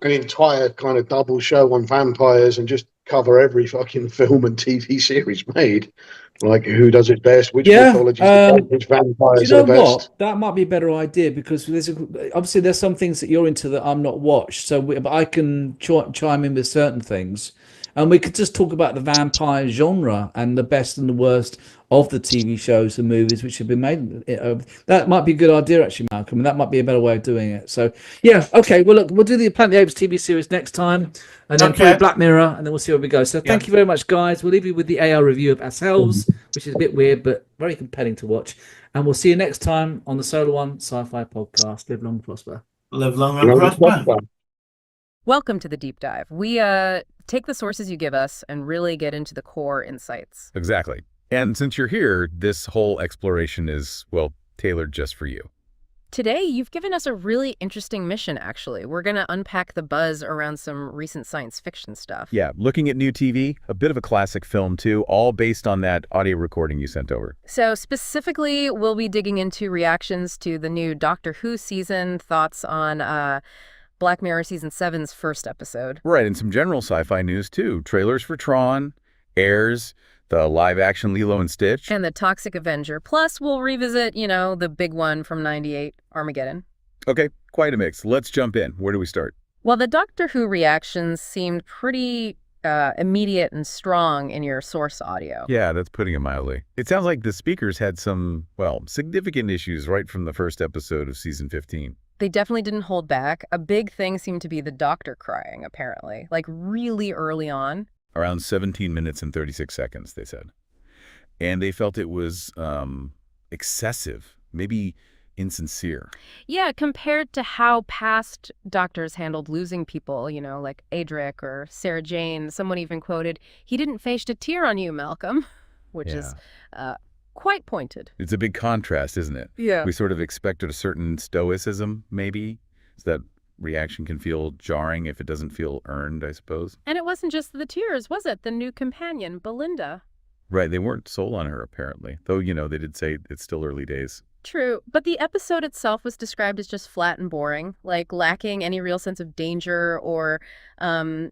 an entire kind of double show on vampires and just cover every fucking film and TV series made. Like, who does it best? Which mythologies, which Do vampires you know are best? what? That might be a better idea because obviously there's some things that you're into that I'm not watched. So but I can chime in with certain things, and we could just talk about the vampire genre and the best and the worst of the TV shows and movies which have been made. That might be a good idea, actually, Malcolm, and that might be a better way of doing it. So yeah, okay. Well, look, we'll do the Planet of the Apes TV series next time, and then do Black Mirror, and then we'll see where we go. So thank you very much, guys. We'll leave you with the AR review of ourselves, which is a bit weird but very compelling to watch. And we'll see you next time on the Solar One Sci-Fi Podcast. Live long and prosper. Live long and prosper. Welcome to the deep dive. We take the sources you give us and really get into the core insights. Exactly. And since you're here, this whole exploration is, well, tailored just for you. Today, you've given us a really interesting mission, actually. We're going to unpack the buzz around some recent science fiction stuff. Yeah, looking at new TV, a bit of a classic film too, all based on that audio recording you sent over. So specifically, we'll be digging into reactions to the new Doctor Who season, thoughts on Black Mirror Season 7's first episode. Right, and some general sci-fi news too. Trailers for Tron, Heirs, the live-action Lilo and Stitch. And the Toxic Avenger. Plus, we'll revisit, the big one from '98, Armageddon. Okay, quite a mix. Let's jump in. Where do we start? Well, the Doctor Who reactions seemed pretty immediate and strong in your source audio. Yeah, that's putting it mildly. It sounds like the speakers had some, well, significant issues right from the first episode of Season 15. They definitely didn't hold back. A big thing seemed to be the doctor crying, apparently, like really early on. Around 17 minutes and 36 seconds, they said. And they felt it was excessive, maybe insincere. Yeah, compared to how past doctors handled losing people, like Adric or Sarah Jane. Someone even quoted, "He didn't face a tear on you, Malcolm," which is quite pointed. It's a big contrast, isn't it? Yeah. We sort of expected a certain stoicism, maybe, so that reaction can feel jarring if it doesn't feel earned, I suppose. And it wasn't just the tears, was it? The new companion, Belinda. Right, they weren't sold on her, apparently. Though, they did say it's still early days. True, but the episode itself was described as just flat and boring, like lacking any real sense of danger or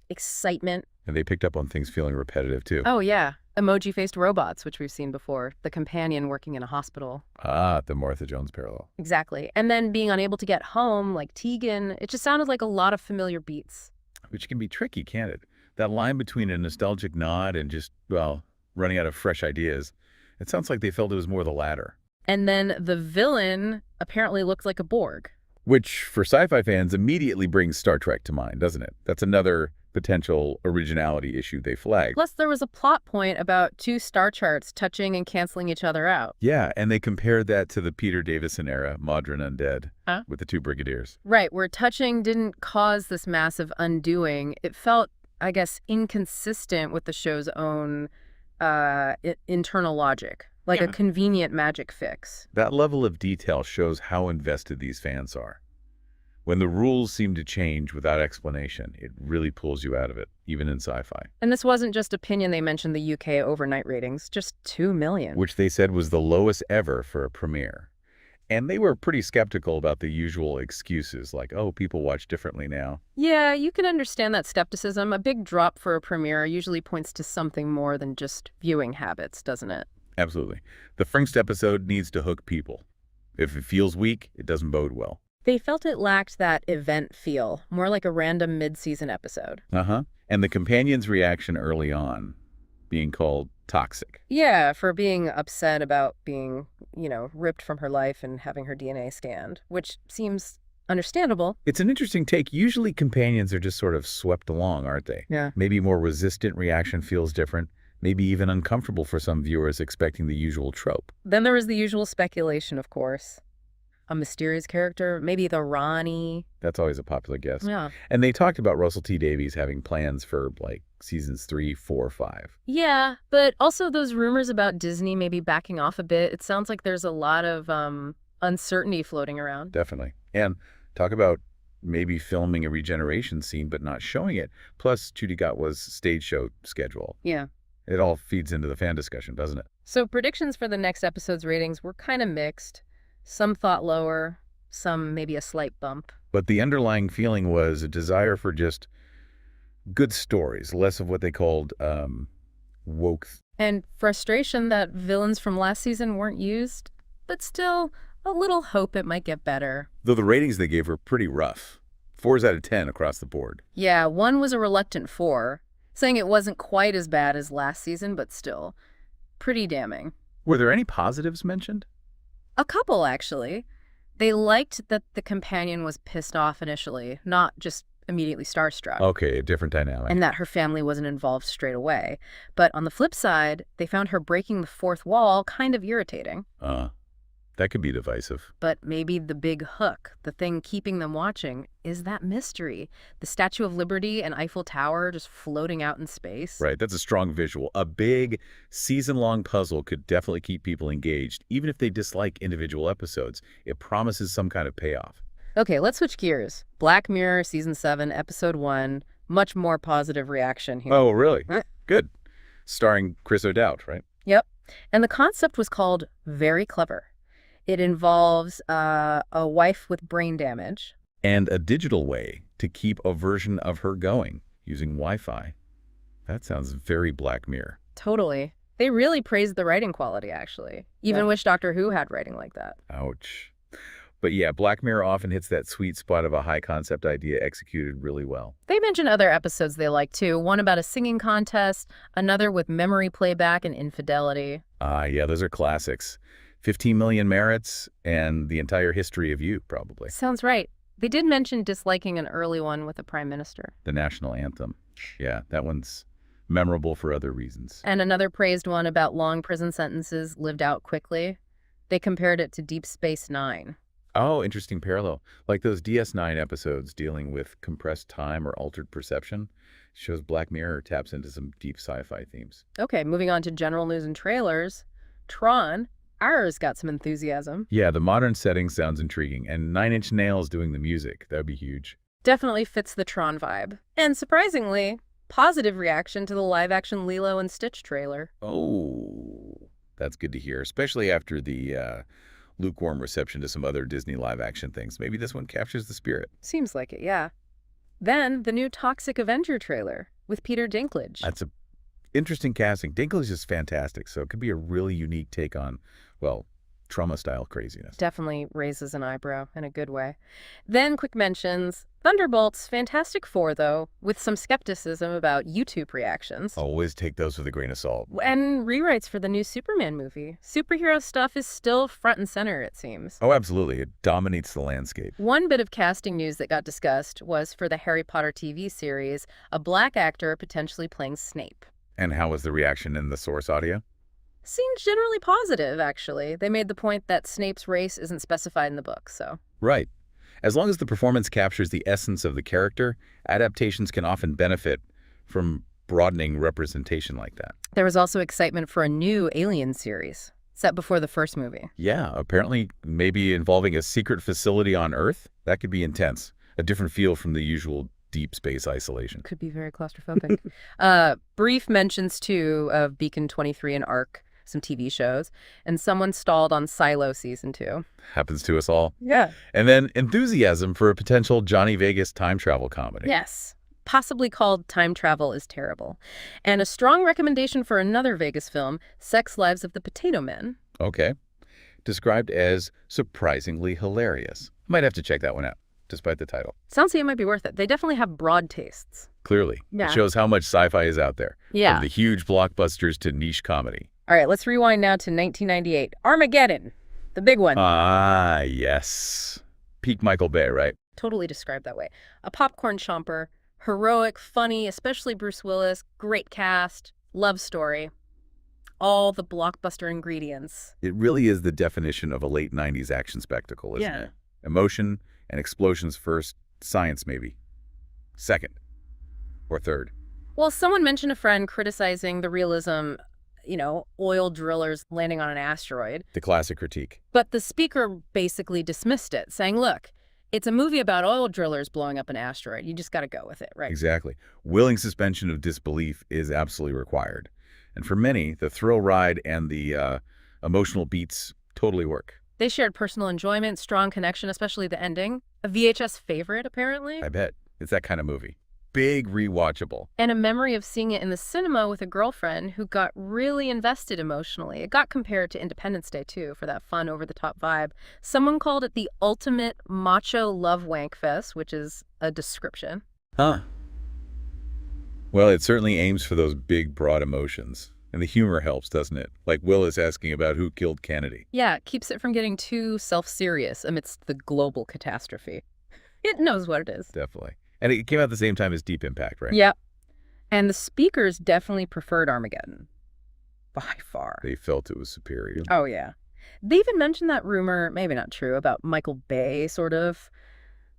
excitement. And they picked up on things feeling repetitive, too. Oh, yeah. Emoji-faced robots, which we've seen before. The companion working in a hospital. Ah, the Martha Jones parallel. Exactly. And then being unable to get home, like Tegan, it just sounded like a lot of familiar beats. Which can be tricky, can't it? That line between a nostalgic nod and just, running out of fresh ideas. It sounds like they felt it was more the latter. And then the villain apparently looked like a Borg. Which, for sci-fi fans, immediately brings Star Trek to mind, doesn't it? That's another potential originality issue they flagged. Plus, there was a plot point about two star charts touching and canceling each other out. Yeah, and they compared that to the Peter Davison era, Modern Undead, with the two brigadiers. Right, where touching didn't cause this massive undoing. It felt, I guess, inconsistent with the show's own internal logic. Like a convenient magic fix. That level of detail shows how invested these fans are. When the rules seem to change without explanation, it really pulls you out of it, even in sci-fi. And this wasn't just opinion. They mentioned the UK overnight ratings, just 2 million. Which they said was the lowest ever for a premiere. And they were pretty skeptical about the usual excuses like, oh, people watch differently now. Yeah, you can understand that skepticism. A big drop for a premiere usually points to something more than just viewing habits, doesn't it? Absolutely. The Frinkst episode needs to hook people. If it feels weak, it doesn't bode well. They felt it lacked that event feel, more like a random mid-season episode. And the companion's reaction early on, being called toxic. Yeah, for being upset about being, ripped from her life and having her DNA scanned, which seems understandable. It's an interesting take. Usually companions are just sort of swept along, aren't they? Yeah. Maybe more resistant reaction feels different. Maybe even uncomfortable for some viewers expecting the usual trope. Then there was the usual speculation, of course. A mysterious character, maybe the Ronnie. That's always a popular guess. Yeah. And they talked about Russell T Davies having plans for, seasons 3, 4, 5. Yeah, but also those rumors about Disney maybe backing off a bit. It sounds like there's a lot of uncertainty floating around. Definitely. And talk about maybe filming a regeneration scene but not showing it. Plus, Judy Gatwa's stage show schedule. Yeah. It all feeds into the fan discussion, doesn't it? So predictions for the next episode's ratings were kind of mixed. Some thought lower, some maybe a slight bump. But the underlying feeling was a desire for just good stories, less of what they called woke. And frustration that villains from last season weren't used, but still a little hope it might get better. Though the ratings they gave were pretty rough. 4s out of 10 across the board. Yeah, one was a reluctant 4, saying it wasn't quite as bad as last season, but still pretty damning. Were there any positives mentioned? A couple, actually. They liked that the companion was pissed off initially, not just immediately starstruck. Okay, a different dynamic. And that her family wasn't involved straight away. But on the flip side, they found her breaking the fourth wall kind of irritating. That could be divisive. But maybe the big hook, the thing keeping them watching, is that mystery. The Statue of Liberty and Eiffel Tower just floating out in space. Right, that's a strong visual. A big, season-long puzzle could definitely keep people engaged, even if they dislike individual episodes. It promises some kind of payoff. Okay, let's switch gears. Black Mirror, Season 7, Episode 1. Much more positive reaction here. Oh, really? Good. Starring Chris O'Dowd, right? Yep. And the concept was called Very Clever. It involves a wife with brain damage. And a digital way to keep a version of her going using Wi-Fi. That sounds very Black Mirror. Totally. They really praised the writing quality, actually. Even wish Doctor Who had writing like that. Ouch. But yeah, Black Mirror often hits that sweet spot of a high-concept idea executed really well. They mention other episodes they like, too. One about a singing contest, another with memory playback and infidelity. Yeah, those are classics. 15 Million Merits and The Entire History of You, probably. Sounds right. They did mention disliking an early one with a prime minister. The national anthem. Yeah, that one's memorable for other reasons. And another praised one about long prison sentences lived out quickly. They compared it to Deep Space Nine. Oh, interesting parallel. Like those DS9 episodes dealing with compressed time or altered perception. Shows Black Mirror taps into some deep sci-fi themes. Okay, moving on to general news and trailers. Tron, ours got some enthusiasm. Yeah, the modern setting sounds intriguing, and Nine Inch Nails doing the music. That would be huge. Definitely fits the Tron vibe. And surprisingly, positive reaction to the live-action Lilo and Stitch trailer. Oh, that's good to hear, especially after the lukewarm reception to some other Disney live-action things. Maybe this one captures the spirit. Seems like it, yeah. Then, the new Toxic Avenger trailer with Peter Dinklage. That's a interesting casting. Dinklage is fantastic, so it could be a really unique take on, well, trauma-style craziness. Definitely raises an eyebrow in a good way. Then, quick mentions. Thunderbolts, Fantastic Four, though, with some skepticism about YouTube reactions. Always take those with a grain of salt. And rewrites for the new Superman movie. Superhero stuff is still front and center, it seems. Oh, absolutely. It dominates the landscape. One bit of casting news that got discussed was for the Harry Potter TV series, a black actor potentially playing Snape. And how was the reaction in the source audio? Seemed generally positive, actually. They made the point that Snape's race isn't specified in the book, so. Right. As long as the performance captures the essence of the character, adaptations can often benefit from broadening representation like that. There was also excitement for a new Alien series, set before the first movie. Yeah, apparently maybe involving a secret facility on Earth. That could be intense. A different feel from the usual deep space isolation. Could be very claustrophobic. Brief mentions, too, of Beacon 23 and Ark, some TV shows, and someone stalled on Silo Season 2. Happens to us all. Yeah. And then enthusiasm for a potential Johnny Vegas time travel comedy. Yes. Possibly called Time Travel is Terrible. And a strong recommendation for another Vegas film, Sex Lives of the Potato Men. Okay. Described as surprisingly hilarious. Might have to check that one out, despite the title. Sounds like it might be worth it. They definitely have broad tastes. Clearly. Yeah. It shows how much sci-fi is out there. Yeah. From the huge blockbusters to niche comedy. All right, let's rewind now to 1998. Armageddon, the big one. Ah, yes. Peak Michael Bay, right? Totally described that way. A popcorn chomper, heroic, funny, especially Bruce Willis, great cast, love story. All the blockbuster ingredients. It really is the definition of a late 90s action spectacle, isn't it? Emotion and explosions first, science maybe second or third. Well, someone mentioned a friend criticizing the realism, oil drillers landing on an asteroid. The classic critique. But the speaker basically dismissed it, saying, look, it's a movie about oil drillers blowing up an asteroid. You just got to go with it, right? Exactly. Willing suspension of disbelief is absolutely required. And for many, the thrill ride and the emotional beats totally work. They shared personal enjoyment, strong connection, especially the ending. A VHS favorite, apparently. I bet. It's that kind of movie. Big rewatchable. And a memory of seeing it in the cinema with a girlfriend who got really invested emotionally. It got compared to Independence Day, too, for that fun, over-the-top vibe. Someone called it the ultimate macho love wank fest, which is a description. Huh. Well, it certainly aims for those big, broad emotions. And the humor helps, doesn't it? Like Willis asking about who killed Kennedy. Yeah, it keeps it from getting too self-serious amidst the global catastrophe. It knows what it is. Definitely. And it came out at the same time as Deep Impact, right? Yep. And the speakers definitely preferred Armageddon. By far. They felt it was superior. Oh, yeah. They even mentioned that rumor, maybe not true, about Michael Bay sort of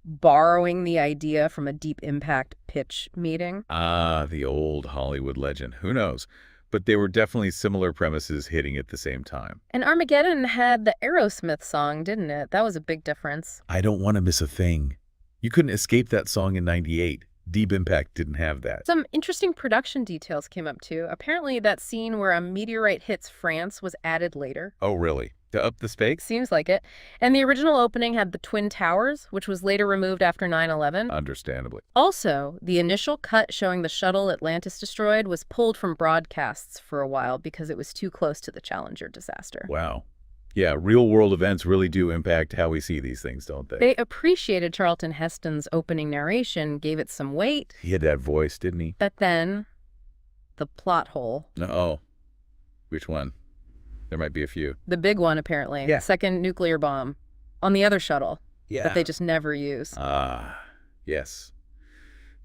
borrowing the idea from a Deep Impact pitch meeting. Ah, the old Hollywood legend. Who knows? But they were definitely similar premises hitting at the same time. And Armageddon had the Aerosmith song, didn't it? That was a big difference. I don't want to miss a thing. You couldn't escape that song in '98. Deep Impact didn't have that. Some interesting production details came up, too. Apparently, that scene where a meteorite hits France was added later. Oh, really? To up the stakes? Seems like it. And the original opening had the Twin Towers, which was later removed after 9/11. Understandably. Also, the initial cut showing the shuttle Atlantis destroyed was pulled from broadcasts for a while because it was too close to the Challenger disaster. Wow. Yeah, real-world events really do impact how we see these things, don't they? They appreciated Charlton Heston's opening narration, gave it some weight. He had that voice, didn't he? But then, the plot hole. Oh. Which one? There might be a few. The big one, apparently. Yeah. Second nuclear bomb. On the other shuttle. that they just never use. Yes.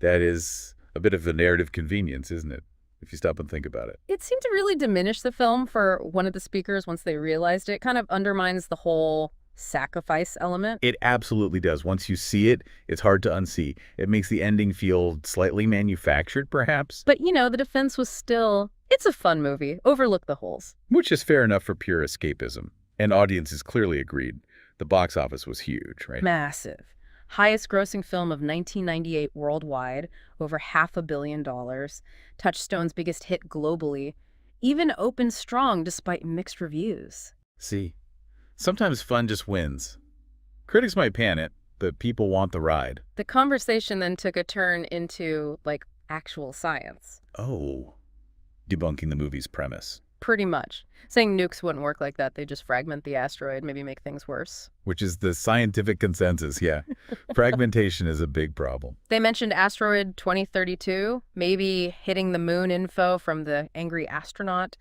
That is a bit of a narrative convenience, isn't it? If you stop and think about it. It seemed to really diminish the film for one of the speakers once they realized it. Kind of undermines the whole sacrifice element. It absolutely does. Once you see it, it's hard to unsee. It makes the ending feel slightly manufactured, perhaps. But, the defense was still, it's a fun movie. Overlook the holes. Which is fair enough for pure escapism. And audiences clearly agreed. The box office was huge, right? Massive. Highest grossing film of 1998 worldwide, over $500 million. Touchstone's biggest hit globally. Even opened strong despite mixed reviews. See, sometimes fun just wins. Critics might pan it, but people want the ride. The conversation then took a turn into, actual science. Oh, debunking the movie's premise. Pretty much. Saying nukes wouldn't work like that. They just fragment the asteroid, maybe make things worse. Which is the scientific consensus, yeah. Fragmentation is a big problem. They mentioned asteroid 2032, maybe hitting the moon info from the angry astronaut,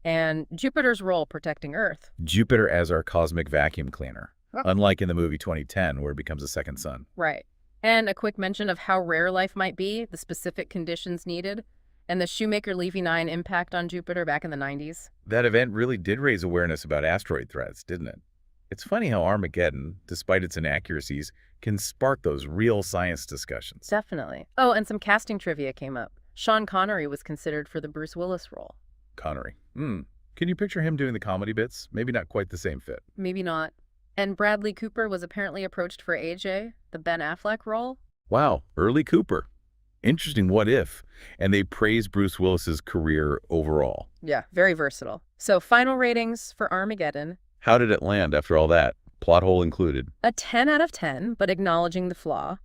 and Jupiter's role protecting Earth. Jupiter as our cosmic vacuum cleaner. Oh. Unlike in the movie 2010, where it becomes a second sun. Right. And a quick mention of how rare life might be, the specific conditions needed, and the Shoemaker-Levy 9 impact on Jupiter back in the 90s. That event really did raise awareness about asteroid threats, didn't it? It's funny how Armageddon, despite its inaccuracies, can spark those real science discussions. Definitely. Oh, and some casting trivia came up. Sean Connery was considered for the Bruce Willis role. Connery. Can you picture him doing the comedy bits? Maybe not quite the same fit. Maybe not. And Bradley Cooper was apparently approached for AJ, the Ben Affleck role. Wow, early Cooper. Interesting what if. And they praise Bruce Willis's career overall. Yeah, very versatile. So final ratings for Armageddon. How did it land after all that? Plot hole included. A 10 out of 10, but acknowledging the flaw.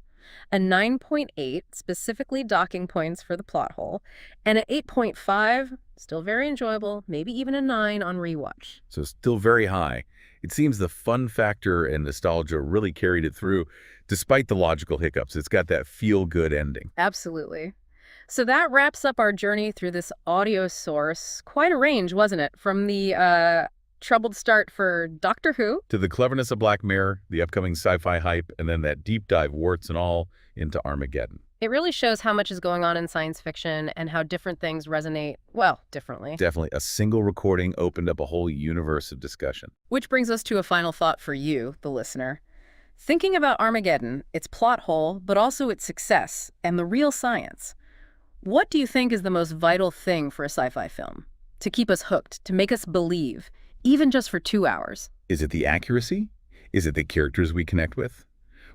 A 9.8, specifically docking points for the plot hole. And an 8.5, still very enjoyable, maybe even a 9 on rewatch. So still very high. It seems the fun factor and nostalgia really carried it through, despite the logical hiccups. It's got that feel-good ending. Absolutely. So that wraps up our journey through this audio source. Quite a range, wasn't it? From the troubled start for Doctor Who. To the cleverness of Black Mirror, the upcoming sci-fi hype, and then that deep dive, warts and all, into Armageddon. It really shows how much is going on in science fiction and how different things resonate, well, differently. Definitely. A single recording opened up a whole universe of discussion. Which brings us to a final thought for you, the listener. Thinking about Armageddon, its plot hole, but also its success, and the real science. What do you think is the most vital thing for a sci-fi film? To keep us hooked, to make us believe, even just for 2 hours? Is it the accuracy? Is it the characters we connect with?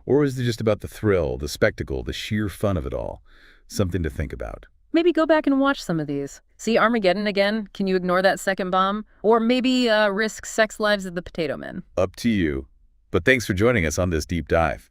Or is it just about the thrill, the spectacle, the sheer fun of it all? Something to think about. Maybe go back and watch some of these. See Armageddon again? Can you ignore that second bomb? Or maybe risk Sex Lives of the Potato Men? Up to you. But thanks for joining us on this deep dive.